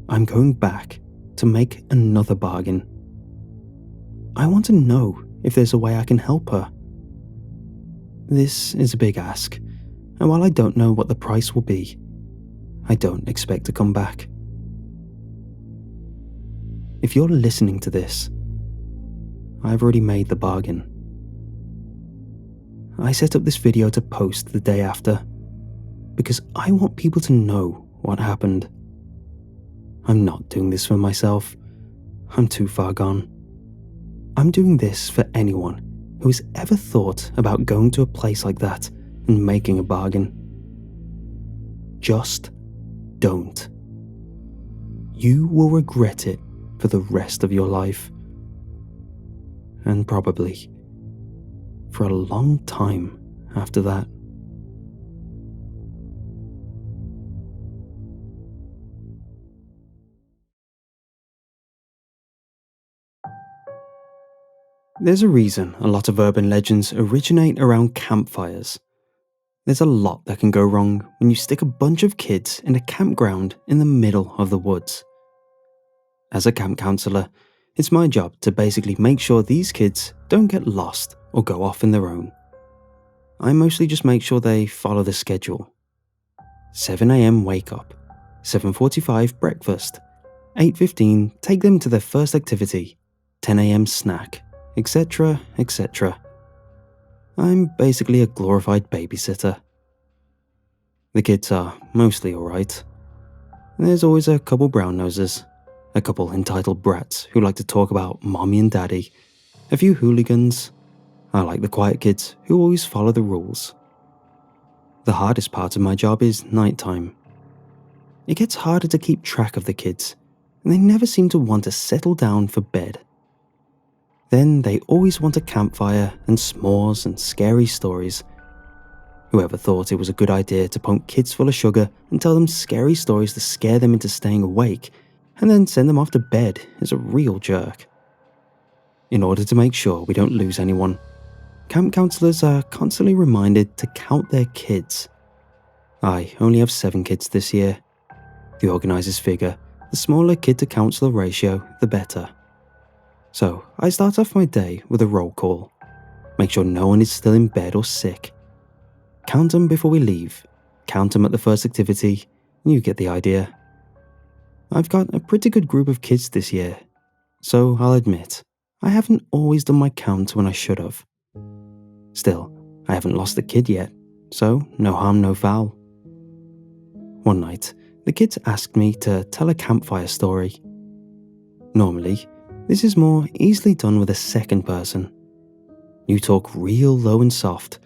I'm going back to make another bargain. I want to know if there's a way I can help her. This is a big ask, and while I don't know what the price will be, I don't expect to come back. If you're listening to this, I've already made the bargain. I set up this video to post the day after because I want people to know what happened. I'm not doing this for myself. I'm too far gone. I'm doing this for anyone who has ever thought about going to a place like that and making a bargain. Just don't. You will regret it for the rest of your life. And probably for a long time after that. There's a reason a lot of urban legends originate around campfires. There's a lot that can go wrong when you stick a bunch of kids in a campground in the middle of the woods. As a camp counselor, it's my job to basically make sure these kids don't get lost or go off on their own. I mostly just make sure they follow the schedule. 7 a.m. wake up, 7:45 breakfast, 8:15 take them to their first activity, 10 a.m. snack, etc., etc. I'm basically a glorified babysitter. The kids are mostly alright. There's always a couple brown noses, a couple entitled brats who like to talk about mommy and daddy, a few hooligans. I like the quiet kids who always follow the rules. The hardest part of my job is nighttime. It gets harder to keep track of the kids, and they never seem to want to settle down for bed. Then they always want a campfire and s'mores and scary stories. Whoever thought it was a good idea to pump kids full of sugar and tell them scary stories to scare them into staying awake, and then send them off to bed is a real jerk. In order to make sure we don't lose anyone, camp counselors are constantly reminded to count their kids. I only have 7 kids this year. The organisers figure the smaller kid to counselor ratio, the better. So I start off my day with a roll call. Make sure no one is still in bed or sick. Count them before we leave. Count them at the first activity. You get the idea. I've got a pretty good group of kids this year, so I'll admit, I haven't always done my count when I should have. Still, I haven't lost a kid yet, so no harm, no foul. One night, the kids asked me to tell a campfire story. Normally, this is more easily done with a second person. You talk real low and soft,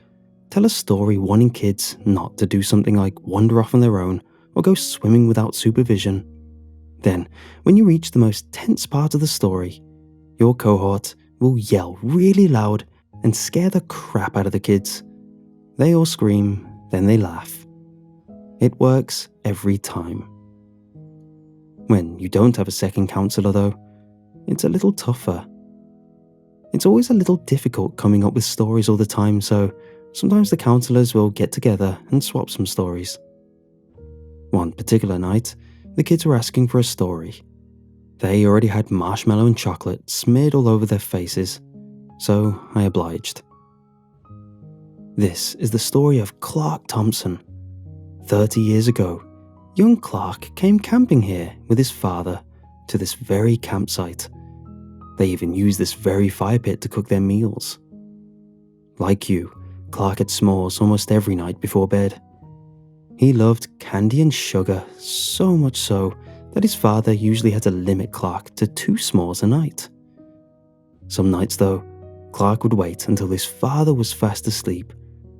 tell a story warning kids not to do something like wander off on their own or go swimming without supervision. Then, when you reach the most tense part of the story, your cohort will yell really loud and scare the crap out of the kids. They all scream, then they laugh. It works every time. When you don't have a second counselor though, it's a little tougher. It's always a little difficult coming up with stories all the time, so sometimes the counselors will get together and swap some stories. One particular night, the kids were asking for a story. They already had marshmallow and chocolate smeared all over their faces, so I obliged. This is the story of Clark Thompson. 30 years ago, young Clark came camping here with his father to this very campsite. They even used this very fire pit to cook their meals. Like you, Clark had s'mores almost every night before bed. He loved candy and sugar, so much so that his father usually had to limit Clark to 2 s'mores a night. Some nights though, Clark would wait until his father was fast asleep,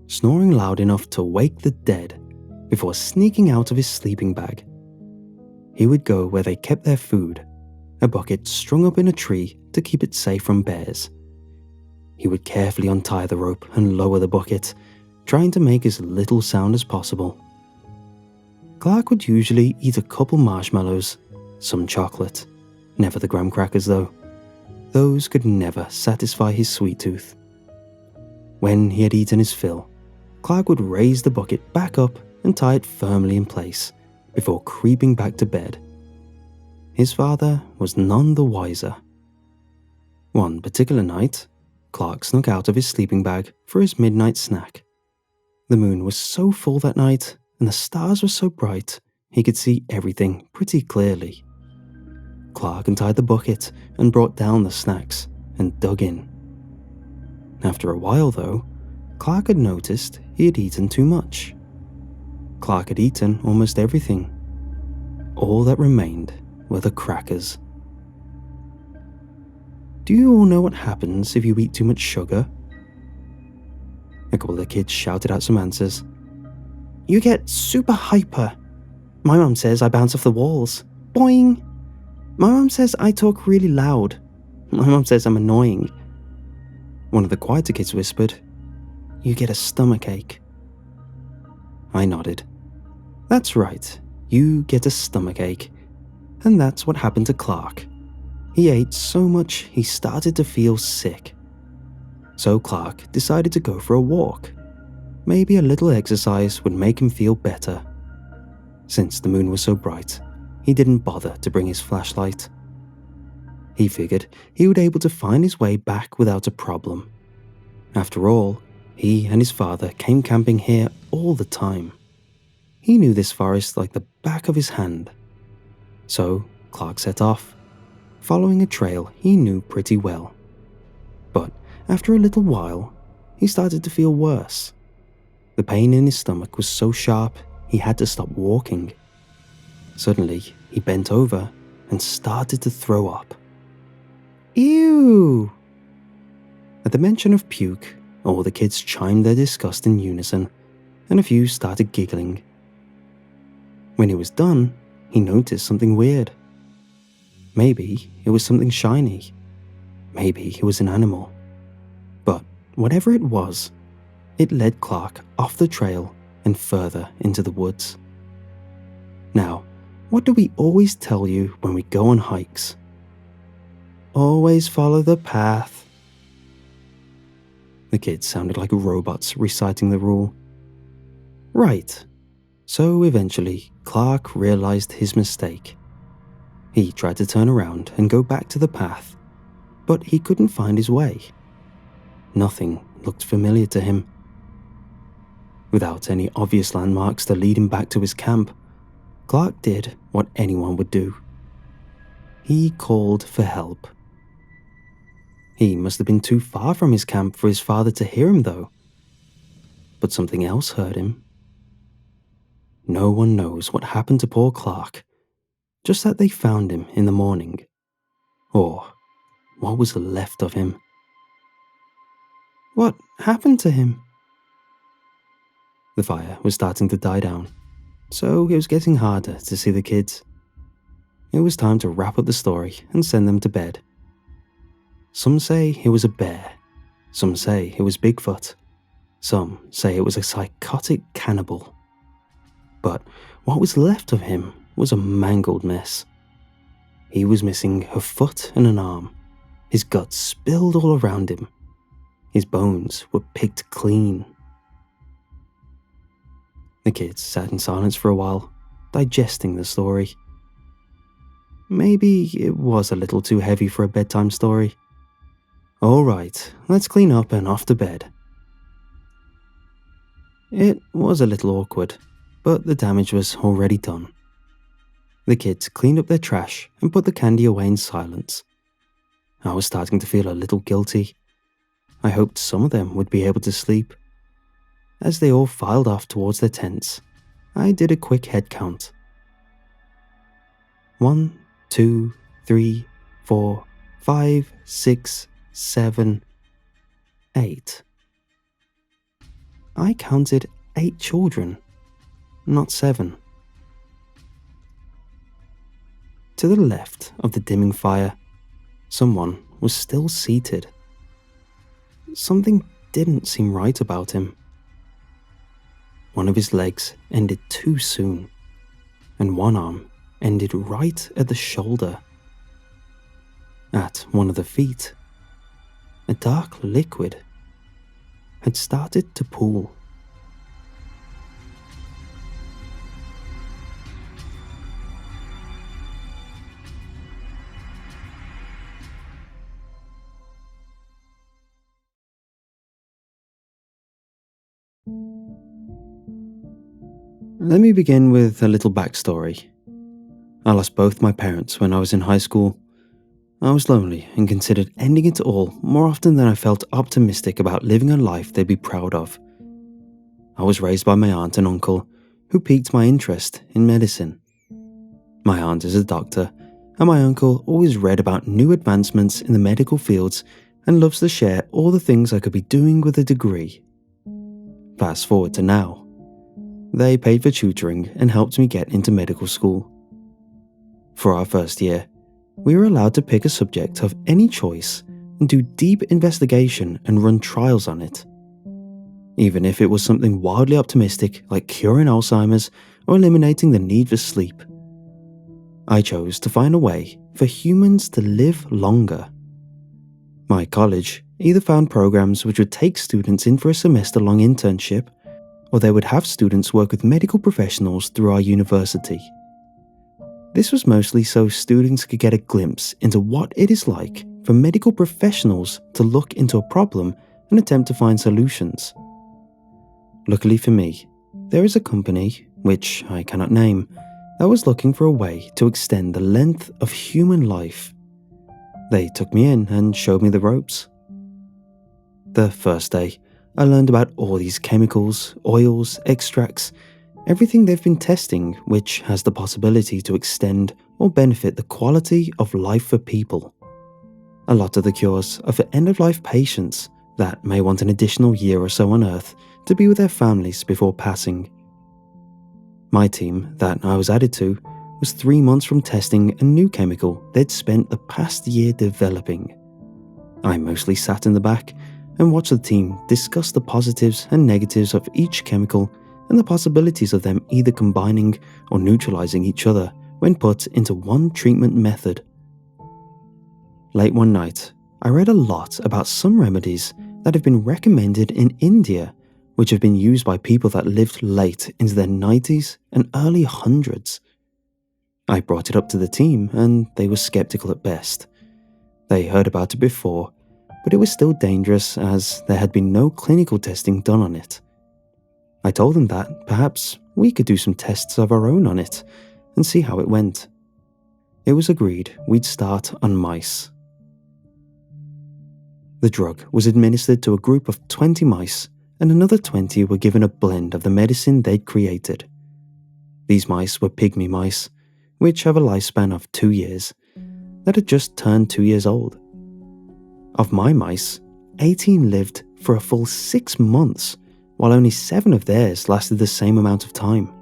snoring loud enough to wake the dead, before sneaking out of his sleeping bag. He would go where they kept their food, a bucket strung up in a tree to keep it safe from bears. He would carefully untie the rope and lower the bucket, trying to make as little sound as possible. Clark would usually eat a couple marshmallows, some chocolate, never the graham crackers though. Those could never satisfy his sweet tooth. When he had eaten his fill, Clark would raise the bucket back up and tie it firmly in place before creeping back to bed. His father was none the wiser. One particular night, Clark snuck out of his sleeping bag for his midnight snack. The moon was so full that night and the stars were so bright he could see everything pretty clearly. Clark untied the bucket and brought down the snacks and dug in. After a while though, Clark had noticed he had eaten too much. Clark had eaten almost everything. All that remained were the crackers. Do you all know what happens if you eat too much sugar? A couple of kids shouted out some answers. You get super hyper. My mum says I bounce off the walls. Boing! My mum says I talk really loud. My mum says I'm annoying. One of the quieter kids whispered, You get a stomachache. I nodded. That's right, you get a stomachache. And that's what happened to Clark. He ate so much he started to feel sick. So Clark decided to go for a walk. Maybe a little exercise would make him feel better. Since the moon was so bright, he didn't bother to bring his flashlight. He figured he would be able to find his way back without a problem. After all, he and his father came camping here all the time. He knew this forest like the back of his hand. So Clark set off, following a trail he knew pretty well. But after a little while, he started to feel worse. The pain in his stomach was so sharp he had to stop walking. Suddenly, he bent over and started to throw up. Ew! At the mention of puke, all the kids chimed their disgust in unison, and a few started giggling. When he was done, he noticed something weird. Maybe it was something shiny. Maybe it was an animal. But whatever it was, it led Clark off the trail and further into the woods. Now, what do we always tell you when we go on hikes? Always follow the path. The kids sounded like robots reciting the rule. Right. So eventually, Clark realized his mistake. He tried to turn around and go back to the path, but he couldn't find his way. Nothing looked familiar to him. Without any obvious landmarks to lead him back to his camp, Clark did what anyone would do. He called for help. He must have been too far from his camp for his father to hear him though. But something else heard him. No one knows what happened to poor Clark, just that they found him in the morning. Or what was left of him. What happened to him? The fire was starting to die down, so it was getting harder to see the kids. It was time to wrap up the story and send them to bed. Some say it was a bear, some say it was Bigfoot, some say it was a psychotic cannibal. But what was left of him was a mangled mess. He was missing a foot and an arm, his guts spilled all around him. His bones were picked clean. The kids sat in silence for a while, digesting the story. Maybe it was a little too heavy for a bedtime story. Alright, let's clean up and off to bed. It was a little awkward, but the damage was already done. The kids cleaned up their trash and put the candy away in silence. I was starting to feel a little guilty. I hoped some of them would be able to sleep. As they all filed off towards their tents, I did a quick head count. 1, 2, 3, 4, 5, 6, 7, 8. I counted 8 children, not 7. To the left of the dimming fire, someone was still seated. Something didn't seem right about him. One of his legs ended too soon, and one arm ended right at the shoulder. At one of the feet, a dark liquid had started to pool. Let me begin with a little backstory. I lost both my parents when I was in high school. I was lonely and considered ending it all more often than I felt optimistic about living a life they'd be proud of. I was raised by my aunt and uncle, who piqued my interest in medicine. My aunt is a doctor, and my uncle always read about new advancements in the medical fields and loves to share all the things I could be doing with a degree. Fast forward to now. They paid for tutoring and helped me get into medical school. For our first year, we were allowed to pick a subject of any choice and do deep investigation and run trials on it. Even if it was something wildly optimistic like curing Alzheimer's or eliminating the need for sleep. I chose to find a way for humans to live longer. My college either found programs which would take students in for a semester-long internship, or they would have students work with medical professionals through our university. This was mostly so students could get a glimpse into what it is like for medical professionals to look into a problem and attempt to find solutions. Luckily for me, there is a company, which I cannot name, that was looking for a way to extend the length of human life. They took me in and showed me the ropes. The first day, I learned about all these chemicals, oils, extracts, everything they've been testing which has the possibility to extend or benefit the quality of life for people. A lot of the cures are for end-of-life patients that may want an additional year or so on Earth to be with their families before passing. My team that I was added to was 3 months from testing a new chemical they'd spent the past year developing. I mostly sat in the back and watched the team discuss the positives and negatives of each chemical and the possibilities of them either combining or neutralizing each other when put into one treatment method. Late one night, I read a lot about some remedies that have been recommended in India, which have been used by people that lived late into their 90s and early 100s. I brought it up to the team and they were skeptical at best. They heard about it before, but it was still dangerous as there had been no clinical testing done on it. I told them that perhaps we could do some tests of our own on it and see how it went. It was agreed we'd start on mice. The drug was administered to a group of 20 mice, and another 20 were given a blend of the medicine they'd created. These mice were pygmy mice, which have a lifespan of 2 years, that had just turned 2 years old. Of my mice, 18 lived for a full 6 months, while only 7 of theirs lasted the same amount of time.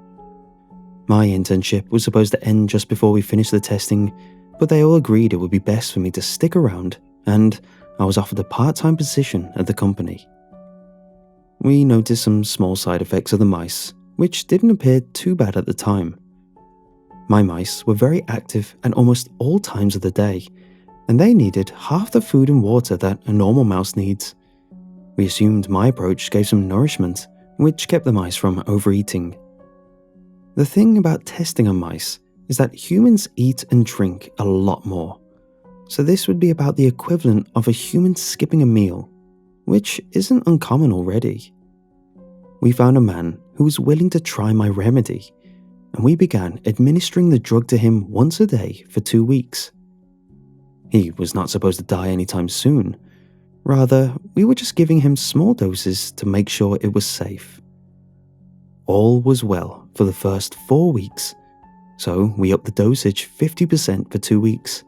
My internship was supposed to end just before we finished the testing, but they all agreed it would be best for me to stick around, and I was offered a part-time position at the company. We noticed some small side effects of the mice, which didn't appear too bad at the time. My mice were very active at almost all times of the day, and they needed half the food and water that a normal mouse needs. We assumed my approach gave some nourishment, which kept the mice from overeating. The thing about testing on mice is that humans eat and drink a lot more, So this would be about the equivalent of a human skipping a meal, which isn't uncommon already. We found a man who was willing to try my remedy, and we began administering the drug to him once a day for 2 weeks. He was not supposed to die anytime soon. Rather, we were just giving him small doses to make sure it was safe. All was well for the first 4 weeks, so we upped the dosage 50% for 2 weeks.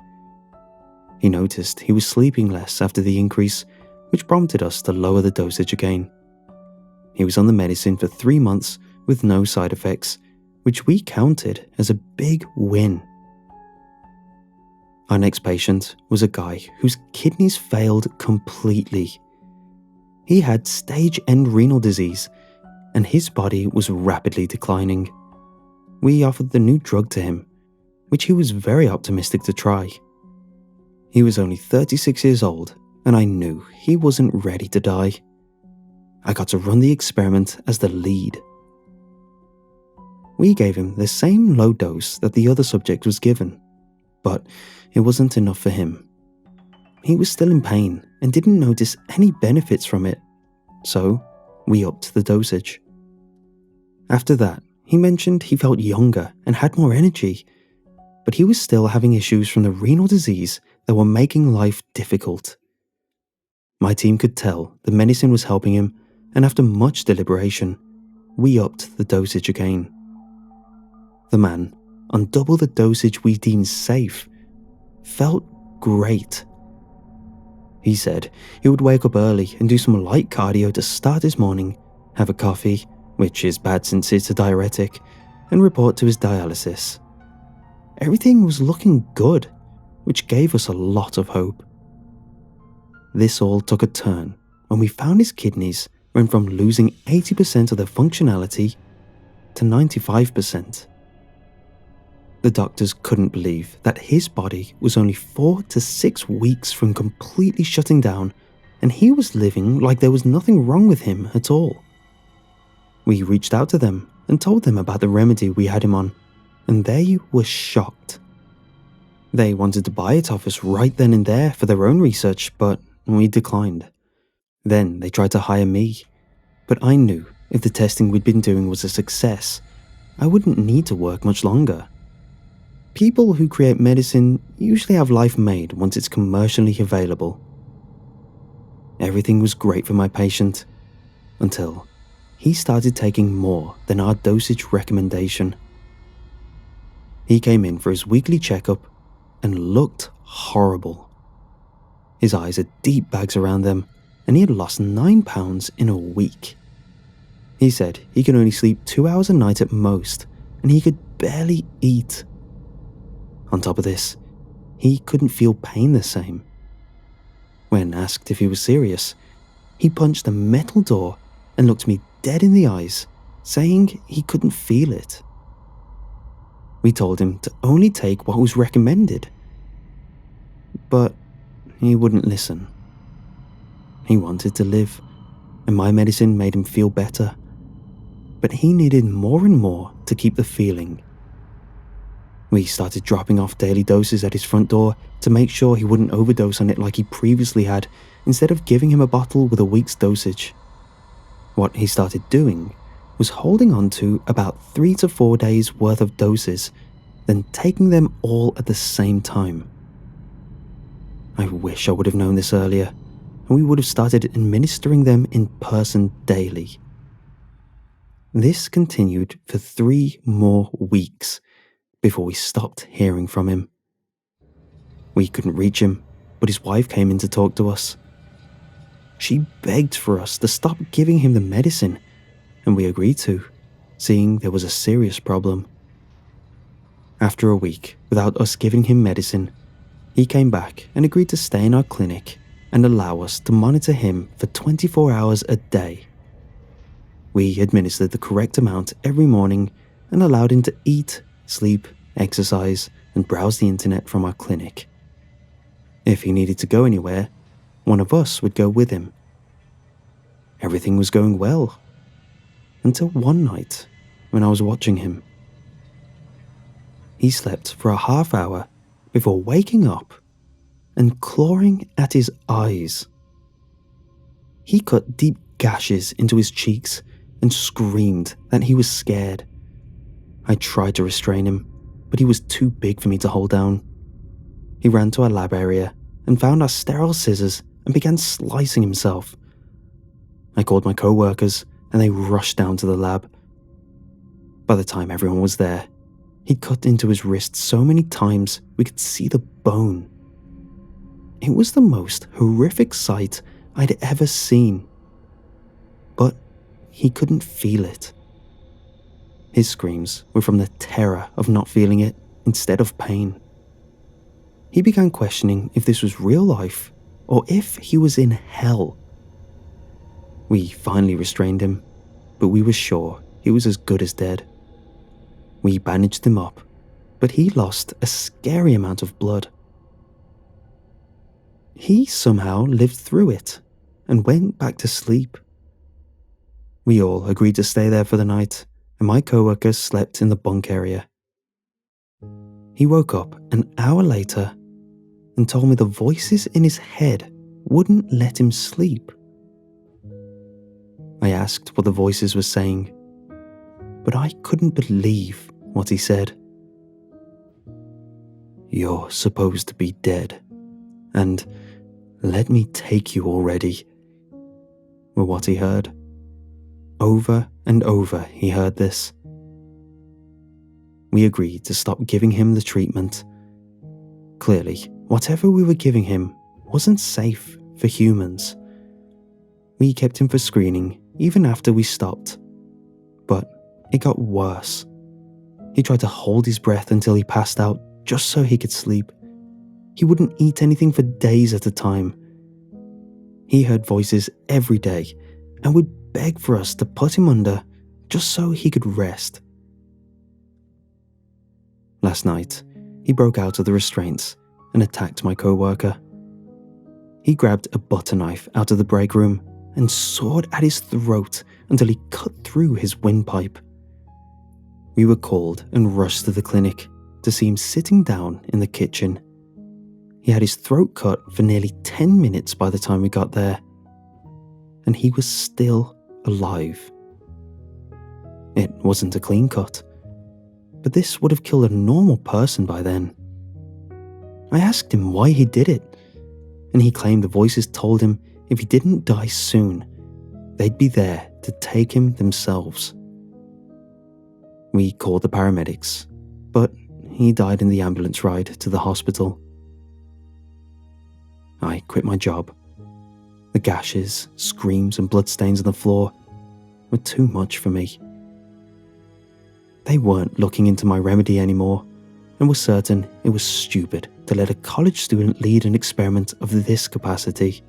He noticed he was sleeping less after the increase, which prompted us to lower the dosage again. He was on the medicine for 3 months with no side effects, which we counted as a big win. Our next patient was a guy whose kidneys failed completely. He had stage-end renal disease, and his body was rapidly declining. We offered the new drug to him, which he was very optimistic to try. He was only 36 years old, and I knew he wasn't ready to die. I got to run the experiment as the lead. We gave him the same low dose that the other subject was given, but it wasn't enough for him. He was still in pain and didn't notice any benefits from it, so we upped the dosage. After that, he mentioned he felt younger and had more energy, but he was still having issues from the renal disease that were making life difficult. My team could tell the medicine was helping him, and after much deliberation, we upped the dosage again. The man, on double the dosage we deemed safe, felt great. He said he would wake up early and do some light cardio to start his morning, have a coffee, which is bad since it's a diuretic, and report to his dialysis. Everything was looking good, which gave us a lot of hope. This all took a turn when we found his kidneys went from losing 80% of their functionality to 95%. The doctors couldn't believe that his body was only 4 to 6 weeks from completely shutting down, and he was living like there was nothing wrong with him at all. We reached out to them and told them about the remedy we had him on, and they were shocked. They wanted to buy it off us right then and there for their own research, but we declined. Then they tried to hire me, but I knew if the testing we'd been doing was a success, I wouldn't need to work much longer. People who create medicine usually have life made once it's commercially available. Everything was great for my patient, until he started taking more than our dosage recommendation. He came in for his weekly checkup and looked horrible. His eyes had deep bags around them, and he had lost 9 pounds in a week. He said he could only sleep 2 hours a night at most, and he could barely eat. On top of this, he couldn't feel pain the same. When asked if he was serious, he punched a metal door and looked me dead in the eyes, saying he couldn't feel it. We told him to only take what was recommended, but he wouldn't listen. He wanted to live, and my medicine made him feel better, but he needed more and more to keep the feeling. We started dropping off daily doses at his front door to make sure he wouldn't overdose on it like he previously had, instead of giving him a bottle with a week's dosage. What he started doing was holding on to about 3 to 4 days worth of doses, then taking them all at the same time. I wish I would have known this earlier, and we would have started administering them in person daily. This continued for 3 more weeks before we stopped hearing from him. We couldn't reach him, but his wife came in to talk to us. She begged for us to stop giving him the medicine, and we agreed to, seeing there was a serious problem. After a week without us giving him medicine, he came back and agreed to stay in our clinic and allow us to monitor him for 24 hours a day. We administered the correct amount every morning and allowed him to eat, sleep, exercise, and browse the internet from our clinic. If he needed to go anywhere, one of us would go with him. Everything was going well, until one night when I was watching him. He slept for a half hour before waking up and clawing at his eyes. He cut deep gashes into his cheeks and screamed that he was scared. I tried to restrain him, but he was too big for me to hold down. He ran to our lab area and found our sterile scissors and began slicing himself. I called my co-workers and they rushed down to the lab. By the time everyone was there, he'd cut into his wrist so many times we could see the bone. It was the most horrific sight I'd ever seen. But he couldn't feel it. His screams were from the terror of not feeling it instead of pain. He began questioning if this was real life or if he was in hell. We finally restrained him, but we were sure he was as good as dead. We bandaged him up, but he lost a scary amount of blood. He somehow lived through it and went back to sleep. We all agreed to stay there for the night, and my co-worker slept in the bunk area. He woke up an hour later and told me the voices in his head wouldn't let him sleep. I asked what the voices were saying, but I couldn't believe what he said. "You're supposed to be dead, and let me take you already," were what he heard. Over and over he heard this. We agreed to stop giving him the treatment. Clearly, whatever we were giving him wasn't safe for humans. We kept him for screening even after we stopped. But it got worse. He tried to hold his breath until he passed out just so he could sleep. He wouldn't eat anything for days at a time. He heard voices every day and would beg for us to put him under just so he could rest. Last night, he broke out of the restraints and attacked my co-worker. He grabbed a butter knife out of the break room and sawed at his throat until he cut through his windpipe. We were called and rushed to the clinic to see him sitting down in the kitchen. He had his throat cut for nearly 10 minutes by the time we got there, and he was still alive. It wasn't a clean cut, but this would have killed a normal person by then. I asked him why he did it, and he claimed the voices told him if he didn't die soon, they'd be there to take him themselves. We called the paramedics, but he died in the ambulance ride to the hospital. I quit my job. The gashes, screams, and bloodstains on the floor were too much for me. They weren't looking into my remedy anymore and were certain it was stupid to let a college student lead an experiment of this capacity.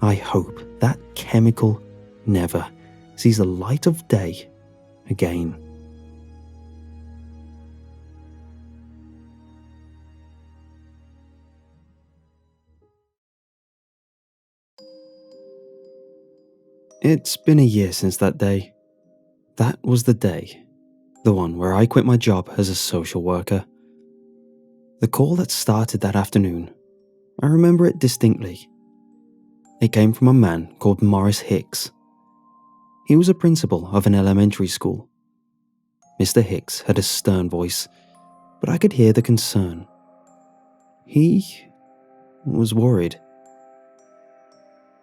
I hope that chemical never sees the light of day again. It's been a year since that day. That was the day, the one where I quit my job as a social worker. The call that started that afternoon, I remember it distinctly. It came from a man called Morris Hicks. He was a principal of an elementary school. Mr. Hicks had a stern voice, but I could hear the concern. He was worried.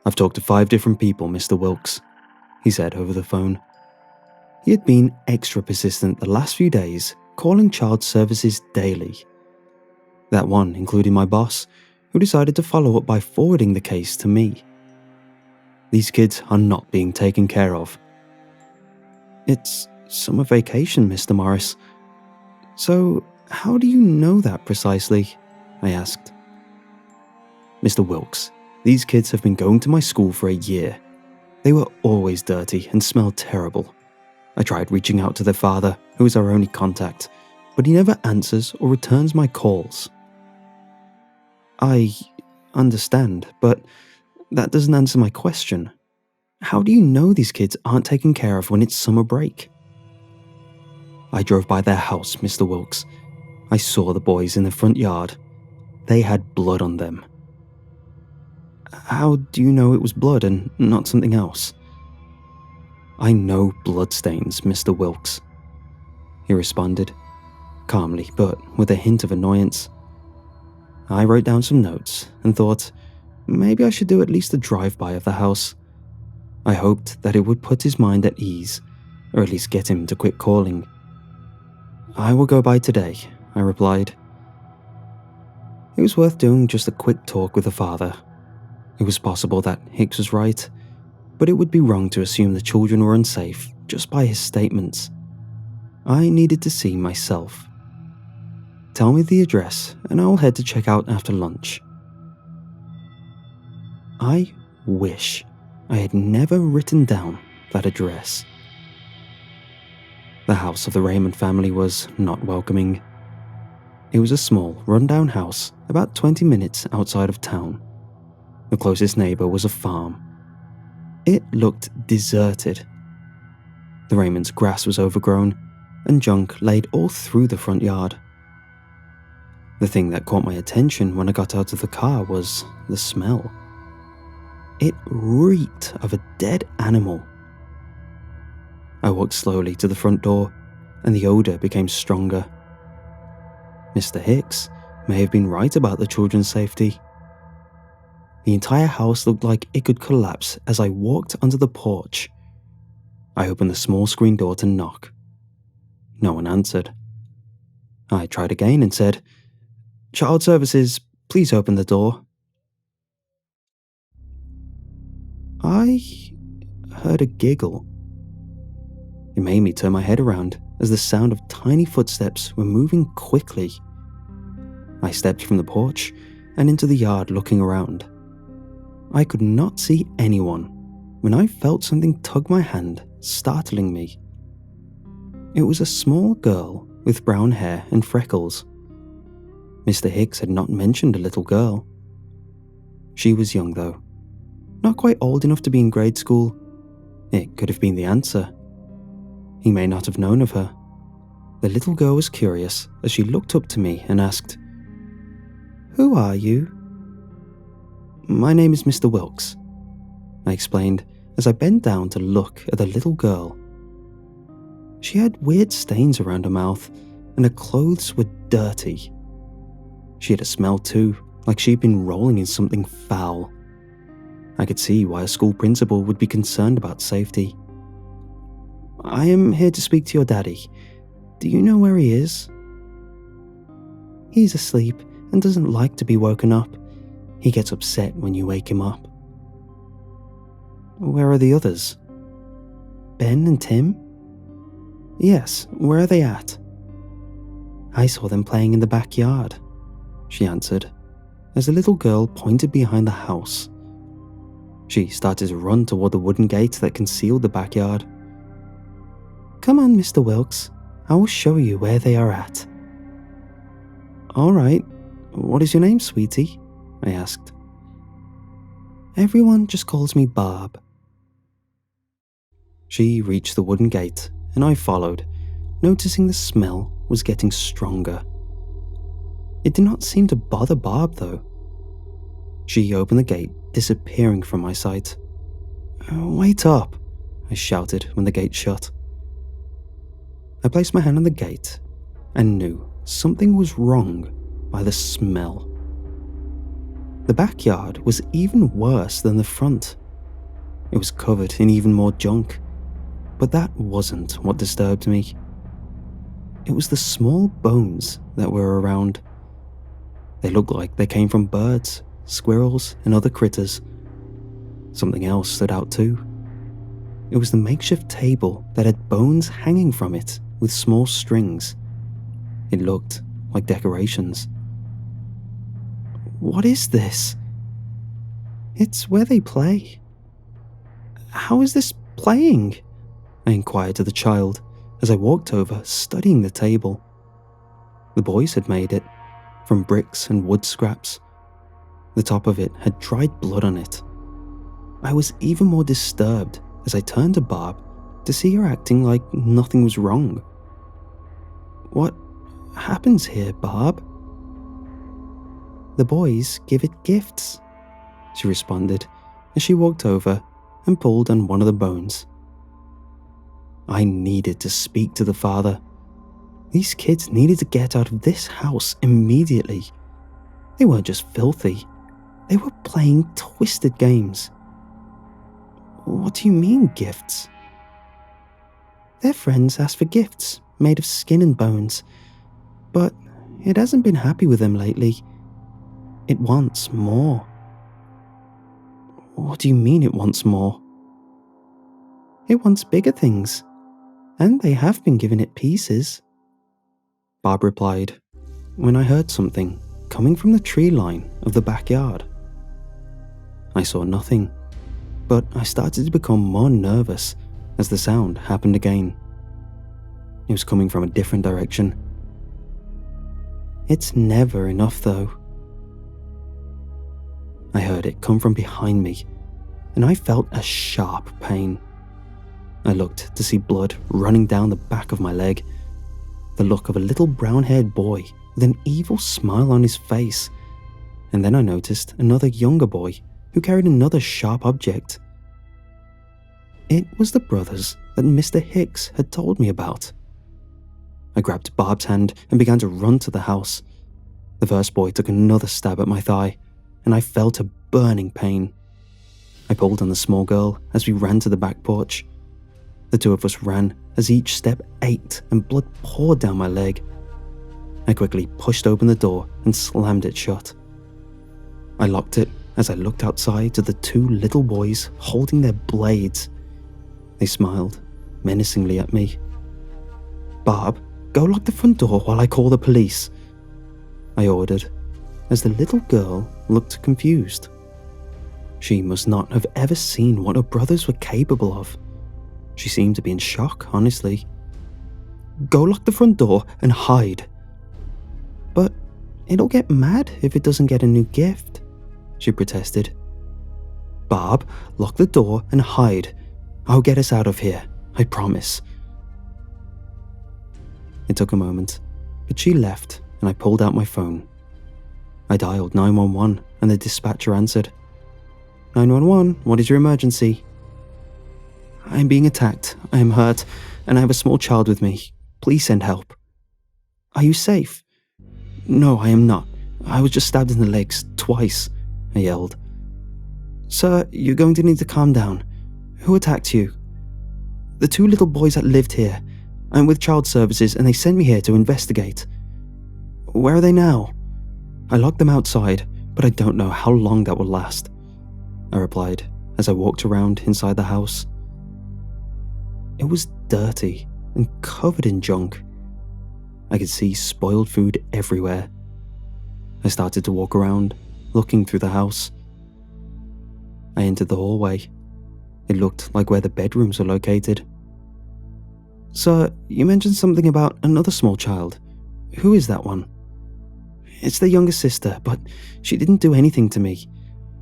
"I've talked to 5 different people, Mr. Wilkes," he said over the phone. He had been extra persistent the last few days, calling child services daily. That one including my boss, who decided to follow up by forwarding the case to me. "These kids are not being taken care of." "It's summer vacation, Mr. Morris." "So, how do you know that precisely?" I asked. "Mr. Wilkes, these kids have been going to my school for a year. They were always dirty and smelled terrible. I tried reaching out to their father, who is our only contact, but he never answers or returns my calls." "I understand, but that doesn't answer my question. How do you know these kids aren't taken care of when it's summer break?" "I drove by their house, Mr. Wilkes. I saw the boys in the front yard. They had blood on them. How do you know it was blood and not something else? I know bloodstains, Mr. Wilkes, he responded, calmly but with a hint of annoyance. I wrote down some notes and thought maybe I should do at least a drive-by of the house. I hoped that it would put his mind at ease, or at least get him to quit calling. I will go by today, I replied. It was worth doing just a quick talk with the father. It was possible that Hicks was right, but it would be wrong to assume the children were unsafe just by his statements. I needed to see myself. Tell me the address and I will head to check out after lunch. I wish I had never written down that address. The house of the Raymond family was not welcoming. It was a small, run-down house about 20 minutes outside of town. The closest neighbor was a farm. It looked deserted. The Raymond's grass was overgrown, and junk laid all through the front yard. The thing that caught my attention when I got out of the car was the smell. It reeked of a dead animal. I walked slowly to the front door, and the odor became stronger. Mr. Hicks may have been right about the children's safety. The entire house looked like it could collapse as I walked onto the porch. I opened the small screen door to knock. No one answered. I tried again and said, "Child Services, please open the door." I heard a giggle. It made me turn my head around as the sound of tiny footsteps were moving quickly. I stepped from the porch and into the yard looking around. I could not see anyone when I felt something tug my hand, startling me. It was a small girl with brown hair and freckles. Mr. Hicks had not mentioned a little girl. She was young though, not quite old enough to be in grade school. It could have been the answer. He may not have known of her. The little girl was curious as she looked up to me and asked, "Who are you?" "My name is Mr. Wilkes," I explained as I bent down to look at the little girl. She had weird stains around her mouth and her clothes were dirty. She had a smell too, like she'd been rolling in something foul. I could see why a school principal would be concerned about safety. "I am here to speak to your daddy. Do you know where he is?" "He's asleep and doesn't like to be woken up. He gets upset when you wake him up." "Where are the others?" "Ben and Tim?" "Yes, where are they at?" "I saw them playing in the backyard," she answered, as the little girl pointed behind the house. She started to run toward the wooden gate that concealed the backyard. "Come on, Mr. Wilkes. I will show you where they are at." "All right. What is your name, sweetie?" I asked. "Everyone just calls me Barb." She reached the wooden gate, and I followed, noticing the smell was getting stronger. It did not seem to bother Barb, though. She opened the gate, disappearing from my sight. "Wait up," I shouted when the gate shut. I placed my hand on the gate and knew something was wrong by the smell. The backyard was even worse than the front. It was covered in even more junk, but that wasn't what disturbed me. It was the small bones that were around. They looked like they came from birds, squirrels, and other critters. Something else stood out too. It was the makeshift table that had bones hanging from it with small strings. It looked like decorations. "What is this?" "It's where they play." "How is this playing?" I inquired to the child as I walked over, studying the table. The boys had made it, from bricks and wood scraps. The top of it had dried blood on it. I was even more disturbed as I turned to Barb to see her acting like nothing was wrong. "What happens here, Barb?" The boys give it gifts," she responded as she walked over and pulled on one of the bones. I needed to speak to the father. These kids needed to get out of this house immediately. They weren't just filthy, they were playing twisted games. "What do you mean, gifts?" "Their friends asked for gifts made of skin and bones, but it hasn't been happy with them lately. It wants more." "What do you mean it wants more?" "It wants bigger things, and they have been giving it pieces," Bob replied, when I heard something coming from the tree line of the backyard. I saw nothing, but I started to become more nervous as the sound happened again. It was coming from a different direction. "It's never enough, though." I heard it come from behind me, and I felt a sharp pain. I looked to see blood running down the back of my leg, the look of a little brown-haired boy with an evil smile on his face, and then I noticed another younger boy who carried another sharp object. It was the brothers that Mr. Hicks had told me about. I grabbed Barb's hand and began to run to the house. The first boy took another stab at my thigh, and I felt a burning pain. I pulled on the small girl as we ran to the back porch. The two of us ran as each step ached and blood poured down my leg. I quickly pushed open the door and slammed it shut. I locked it as I looked outside to the two little boys holding their blades. They smiled menacingly at me. "Barb, go lock the front door while I call the police," I ordered, as the little girl looked confused. She must not have ever seen what her brothers were capable of. She seemed to be in shock, honestly. "Go lock the front door and hide." "But it'll get mad if it doesn't get a new gift," she protested. "Barb, lock the door and hide. I'll get us out of here, I promise." It took a moment, but she left and I pulled out my phone. I dialed 911 and the dispatcher answered. "911, what is your emergency?" "I am being attacked, I am hurt, and I have a small child with me. Please send help." "Are you safe?" "No, I am not. I was just stabbed in the legs, twice," I yelled. "Sir, you're going to need to calm down. Who attacked you?" "The two little boys that lived here. I'm with child services and they sent me here to investigate." "Where are they now?" "I locked them outside, but I don't know how long that will last," I replied as I walked around inside the house. It was dirty and covered in junk. I could see spoiled food everywhere. I started to walk around, looking through the house. I entered the hallway. It looked like where the bedrooms were located. "Sir, you mentioned something about another small child. Who is that one?" "It's the younger sister, but she didn't do anything to me.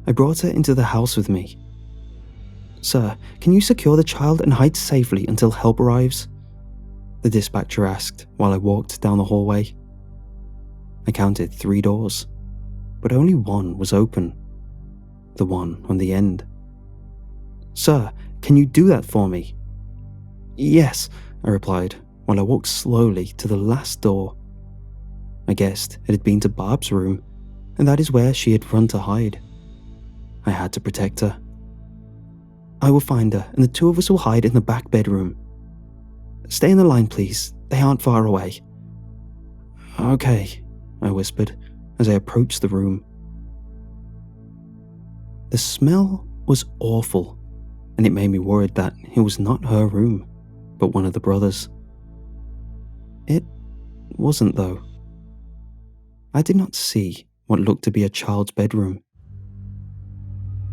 I brought her into the house with me." "Sir, can you secure the child and hide safely until help arrives?" the dispatcher asked while I walked down the hallway. I counted 3 doors, but only one was open. The one on the end. "Sir, can you do that for me?" "Yes," I replied while I walked slowly to the last door. I guessed it had been to Barb's room, and that is where she had run to hide. I had to protect her. "I will find her, and the two of us will hide in the back bedroom." "Stay in the line, please. They aren't far away." "Okay," I whispered as I approached the room. The smell was awful, and it made me worried that it was not her room, but one of the brothers. It wasn't, though. I did not see what looked to be a child's bedroom.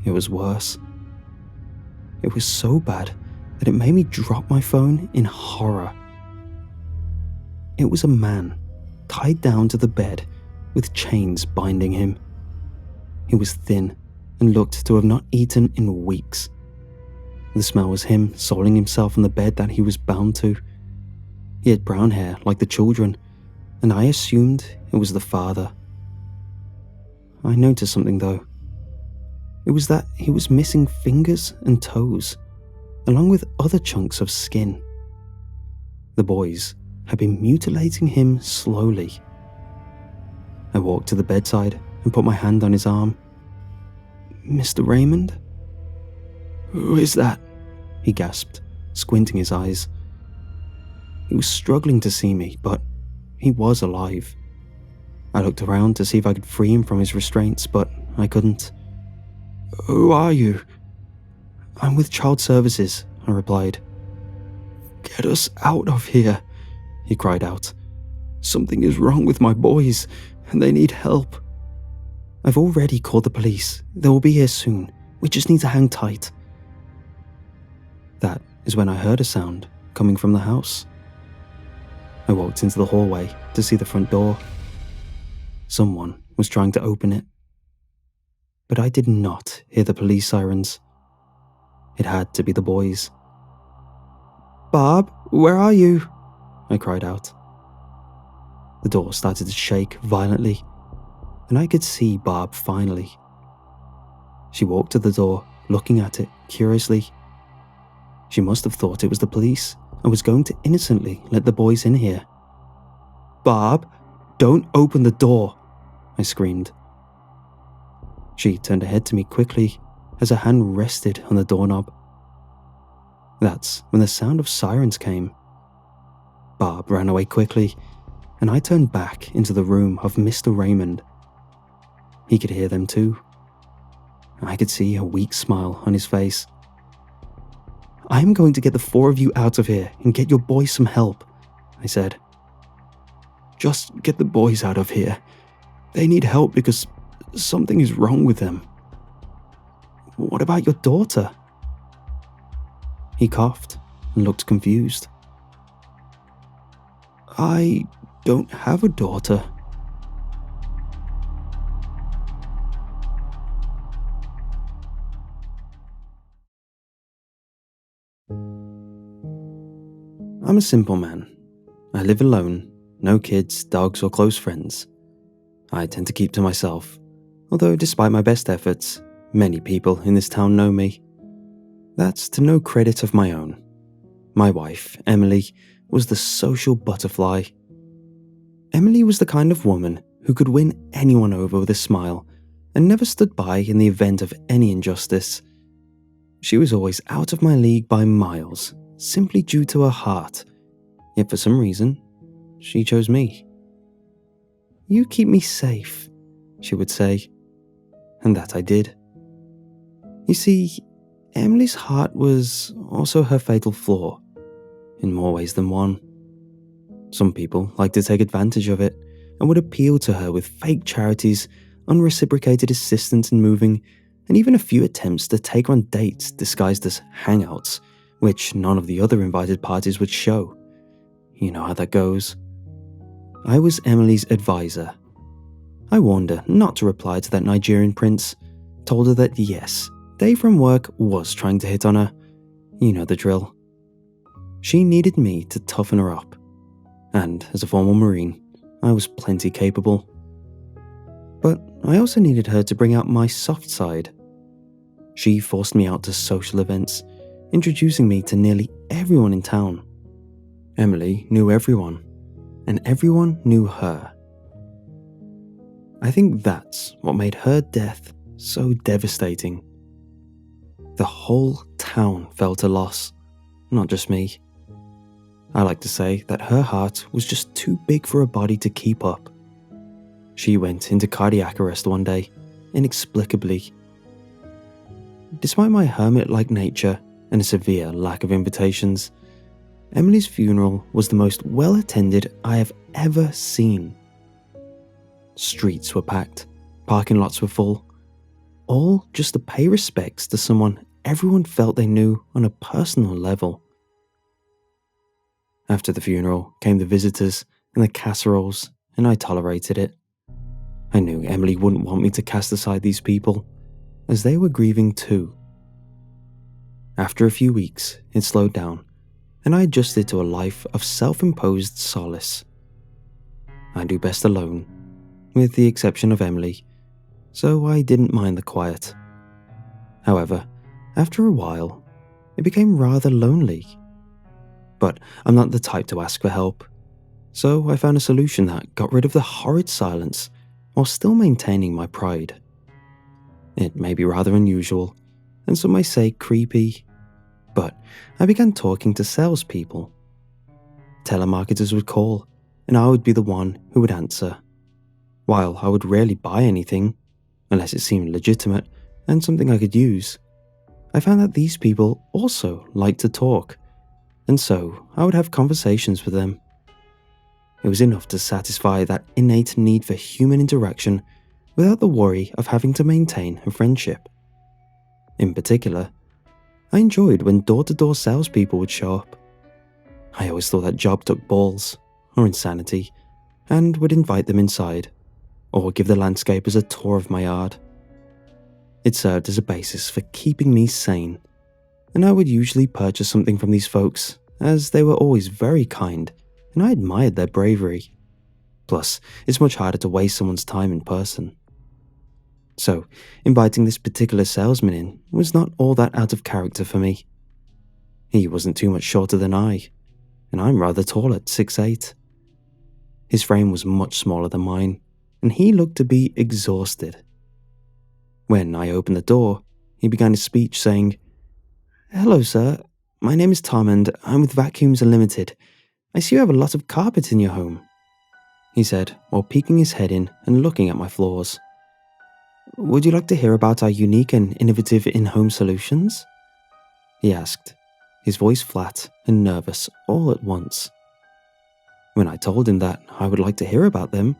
It was worse. It was so bad that it made me drop my phone in horror. It was a man, tied down to the bed, with chains binding him. He was thin and looked to have not eaten in weeks. The smell was him soiling himself on the bed that he was bound to. He had brown hair like the children, and I assumed it was the father. I noticed something though. It was that he was missing fingers and toes, along with other chunks of skin. The boys had been mutilating him slowly. I walked to the bedside and put my hand on his arm. "Mr. Raymond?" "Who is that?" he gasped, squinting his eyes. He was struggling to see me, but he was alive. I looked around to see if I could free him from his restraints, but I couldn't. "Who are you?" "I'm with Child Services," I replied. "Get us out of here," he cried out. "Something is wrong with my boys, and they need help." "I've already called the police. They will be here soon. We just need to hang tight." That is when I heard a sound coming from the house. I walked into the hallway to see the front door. Someone was trying to open it. But I did not hear the police sirens. It had to be the boys. "Bob, where are you?" I cried out. The door started to shake violently, and I could see Barb finally. She walked to the door, looking at it curiously. She must have thought it was the police and was going to innocently let the boys in here. "Barb, don't open the door," I screamed. She turned her head to me quickly as her hand rested on the doorknob. That's when the sound of sirens came. Barb ran away quickly, and I turned back into the room of Mr. Raymond. He could hear them too. I could see a weak smile on his face. "I am going to get the four of you out of here and get your boys some help," I said. "Just get the boys out of here. They need help because something is wrong with them." "What about your daughter?" He coughed and looked confused. "I don't have a daughter." I'm a simple man. I live alone, no kids, dogs, or close friends. I tend to keep to myself, although despite my best efforts, many people in this town know me. That's to no credit of my own. My wife, Emily, was the social butterfly. Emily was the kind of woman who could win anyone over with a smile and never stood by in the event of any injustice. She was always out of my league by miles, simply due to her heart, yet for some reason, she chose me. "You keep me safe," she would say, and that I did. You see, Emily's heart was also her fatal flaw, in more ways than one. Some people like to take advantage of it and would appeal to her with fake charities, unreciprocated assistance in moving, and even a few attempts to take her on dates disguised as hangouts, which none of the other invited parties would show. You know how that goes. I was Emily's advisor. I warned her not to reply to that Nigerian prince, told her that yes, Dave from work was trying to hit on her. You know the drill. She needed me to toughen her up, and as a former Marine, I was plenty capable. But I also needed her to bring out my soft side. She forced me out to social events, introducing me to nearly everyone in town. Emily knew everyone, and everyone knew her. I think that's what made her death so devastating. The whole town felt a loss, not just me. I like to say that her heart was just too big for her body to keep up. She went into cardiac arrest one day, inexplicably. Despite my hermit-like nature and a severe lack of invitations, Emily's funeral was the most well-attended I have ever seen. Streets were packed, parking lots were full, all just to pay respects to someone everyone felt they knew on a personal level. After the funeral came the visitors and the casseroles, and I tolerated it. I knew Emily wouldn't want me to cast aside these people, as they were grieving too. After a few weeks, it slowed down, and I adjusted to a life of self-imposed solace. I do best alone, with the exception of Emily, so I didn't mind the quiet. However, after a while, it became rather lonely. But I'm not the type to ask for help, so I found a solution that got rid of the horrid silence while still maintaining my pride. It may be rather unusual, and some may say creepy, but I began talking to salespeople. Telemarketers would call, and I would be the one who would answer. While I would rarely buy anything, unless it seemed legitimate and something I could use, I found that these people also liked to talk, and so I would have conversations with them. It was enough to satisfy that innate need for human interaction without the worry of having to maintain a friendship. In particular, I enjoyed when door-to-door salespeople would show up. I always thought that job took balls, or insanity, and would invite them inside, or give the landscapers a tour of my yard. It served as a basis for keeping me sane, and I would usually purchase something from these folks, as they were always very kind, and I admired their bravery. Plus, it's much harder to waste someone's time in person. So, inviting this particular salesman in was not all that out of character for me. He wasn't too much shorter than I, and I'm rather tall at 6'8". His frame was much smaller than mine, and he looked to be exhausted. When I opened the door, he began his speech saying, "Hello, sir. My name is Tom, and I'm with Vacuums Unlimited. I see you have a lot of carpet in your home," he said, while peeking his head in and looking at my floors. "Would you like to hear about our unique and innovative in-home solutions?" he asked, his voice flat and nervous all at once. When I told him that I would like to hear about them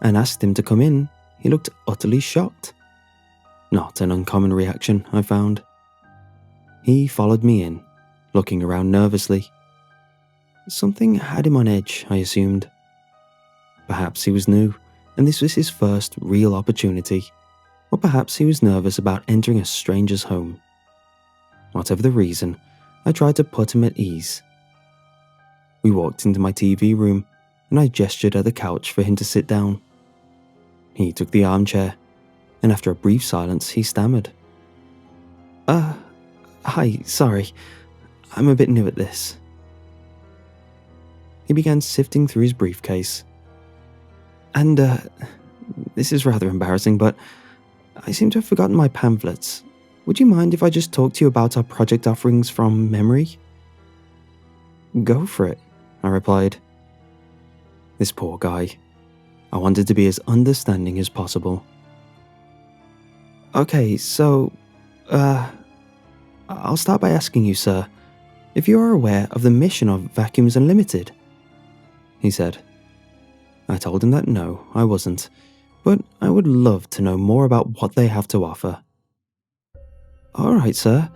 and asked him to come in, he looked utterly shocked. Not an uncommon reaction, I found. He followed me in, looking around nervously. Something had him on edge, I assumed. Perhaps he was new, and this was his first real opportunity, or perhaps he was nervous about entering a stranger's home. Whatever the reason, I tried to put him at ease. We walked into my TV room, and I gestured at the couch for him to sit down. He took the armchair, and after a brief silence, he stammered. Hi, sorry. I'm a bit new at this." He began sifting through his briefcase. "And, this is rather embarrassing, but I seem to have forgotten my pamphlets. Would you mind if I just talk to you about our project offerings from memory?" "Go for it," I replied. This poor guy. I wanted to be as understanding as possible. "Okay, so, I'll start by asking you, sir, if you are aware of the mission of Vacuums Unlimited," he said. I told him that no, I wasn't, but I would love to know more about what they have to offer. "Alright, sir.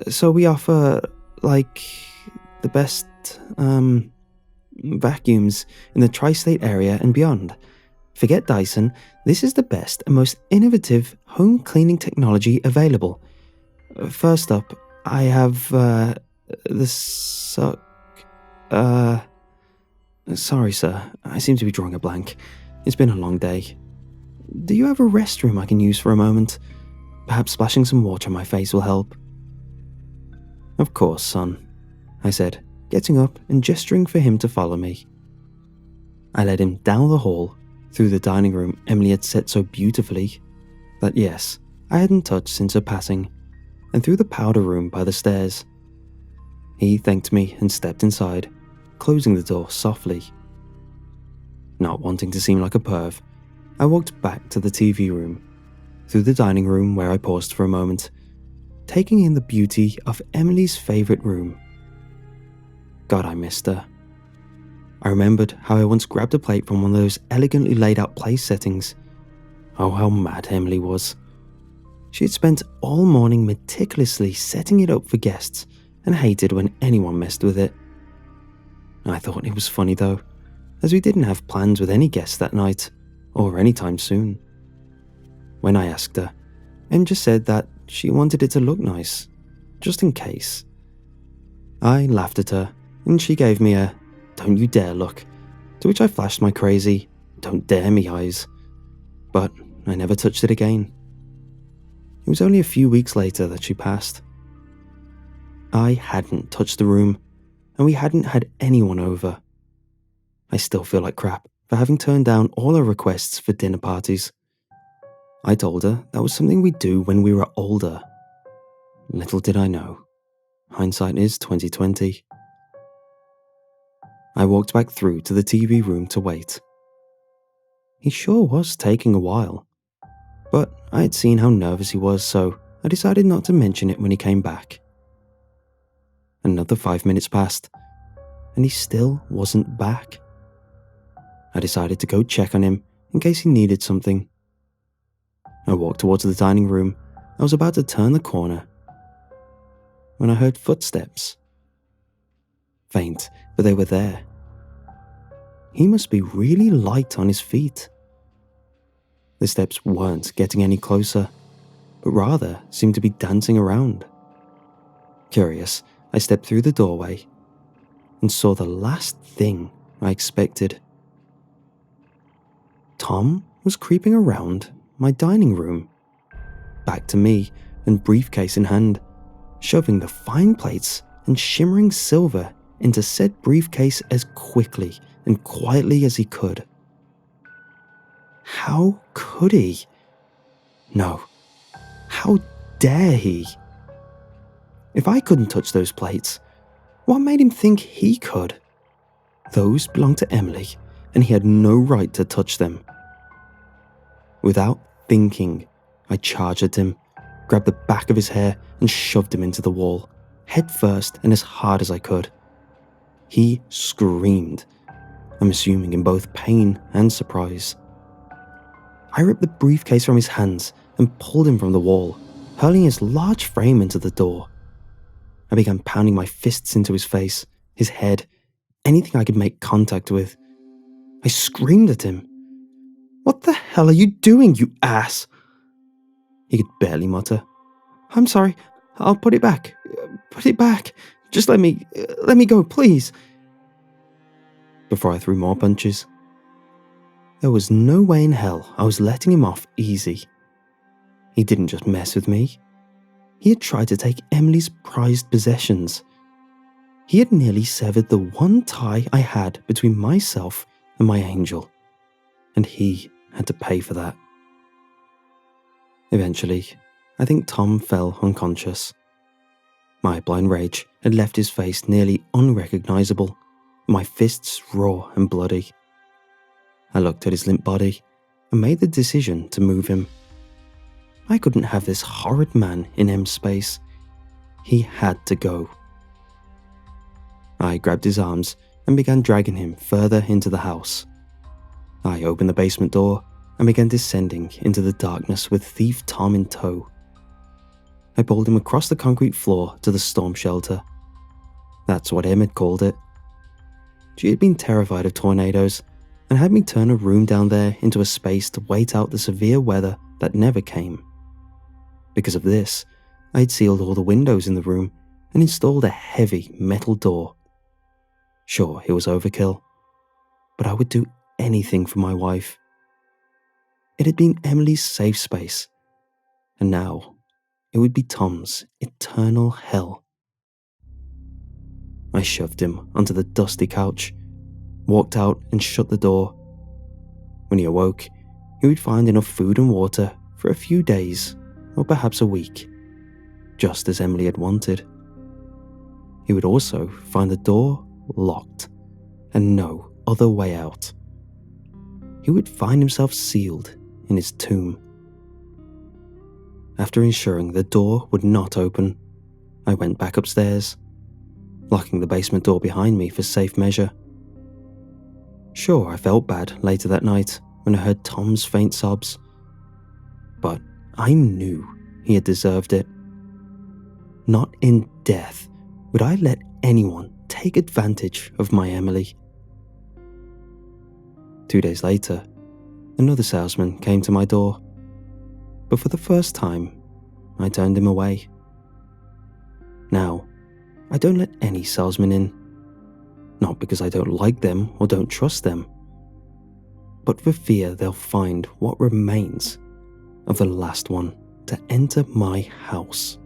So we offer, the best, vacuums in the tri-state area and beyond. Forget Dyson, this is the best and most innovative home cleaning technology available. First up, I have, the suck... Sorry, sir, I seem to be drawing a blank. It's been a long day. Do you have a restroom I can use for a moment? Perhaps splashing some water on my face will help." "Of course, son," I said, getting up and gesturing for him to follow me. I led him down the hall, through the dining room Emily had set so beautifully that, yes, I hadn't touched since her passing, and through the powder room by the stairs. He thanked me and stepped inside, closing the door softly. Not wanting to seem like a perv, I walked back to the TV room, through the dining room where I paused for a moment, taking in the beauty of Emily's favourite room. God, I missed her. I remembered how I once grabbed a plate from one of those elegantly laid out place settings. Oh, how mad Emily was. She had spent all morning meticulously setting it up for guests and hated when anyone messed with it. I thought it was funny though, as we didn't have plans with any guests that night, or anytime soon. When I asked her, Em just said that she wanted it to look nice, just in case. I laughed at her, and she gave me a "don't you dare" look, to which I flashed my crazy "don't dare me" eyes. But I never touched it again. It was only a few weeks later that she passed. I hadn't touched the room, and we hadn't had anyone over. I still feel like crap for having turned down all her requests for dinner parties. I told her that was something we'd do when we were older. Little did I know. Hindsight is 2020. I walked back through to the TV room to wait. He sure was taking a while, but I had seen how nervous he was, so I decided not to mention it when he came back. Another 5 minutes passed, and he still wasn't back. I decided to go check on him in case he needed something. I walked towards the dining room. I was about to turn the corner when I heard footsteps. Faint, but they were there. He must be really light on his feet. The steps weren't getting any closer, but rather seemed to be dancing around. Curious, I stepped through the doorway and saw the last thing I expected. Tom was creeping around my dining room, back to me and briefcase in hand, shoving the fine plates and shimmering silver into said briefcase as quickly and quietly as he could. How could he? No. How dare he? If I couldn't touch those plates, what made him think he could? Those belonged to Emily, and he had no right to touch them. Without thinking, I charged at him, grabbed the back of his hair and shoved him into the wall, head first and as hard as I could. He screamed, I'm assuming in both pain and surprise. I ripped the briefcase from his hands and pulled him from the wall, hurling his large frame into the door. I began pounding my fists into his face, his head, anything I could make contact with. I screamed at him. What the hell are you doing, you ass? He could barely mutter. I'm sorry, I'll put it back. Put it back. Just let me go, please. Before I threw more punches. There was no way in hell I was letting him off easy. He didn't just mess with me. He had tried to take Emily's prized possessions. He had nearly severed the one tie I had between myself and my angel, and he had to pay for that. Eventually, I think Tom fell unconscious. My blind rage had left his face nearly unrecognizable, my fists raw and bloody. I looked at his limp body and made the decision to move him. I couldn't have this horrid man in M's space. He had to go. I grabbed his arms and began dragging him further into the house. I opened the basement door and began descending into the darkness with Thief Tom in tow. I pulled him across the concrete floor to the storm shelter. That's what Em had called it. She had been terrified of tornadoes and had me turn a room down there into a space to wait out the severe weather that never came. Because of this, I had sealed all the windows in the room and installed a heavy metal door. Sure, it was overkill, but I would do anything for my wife. It had been Emily's safe space, and now it would be Tom's eternal hell. I shoved him onto the dusty couch, walked out and shut the door. When he awoke, he would find enough food and water for a few days, or perhaps a week, just as Emily had wanted. He would also find the door locked and no other way out. He would find himself sealed in his tomb. After ensuring the door would not open, I went back upstairs, locking the basement door behind me for safe measure. Sure, I felt bad later that night when I heard Tom's faint sobs, but I knew he had deserved it. Not in death would I let anyone take advantage of my Emily. 2 days later, another salesman came to my door, but for the first time, I turned him away. Now, I don't let any salesman in, not because I don't like them or don't trust them, but for fear they'll find what remains of the last one to enter my house.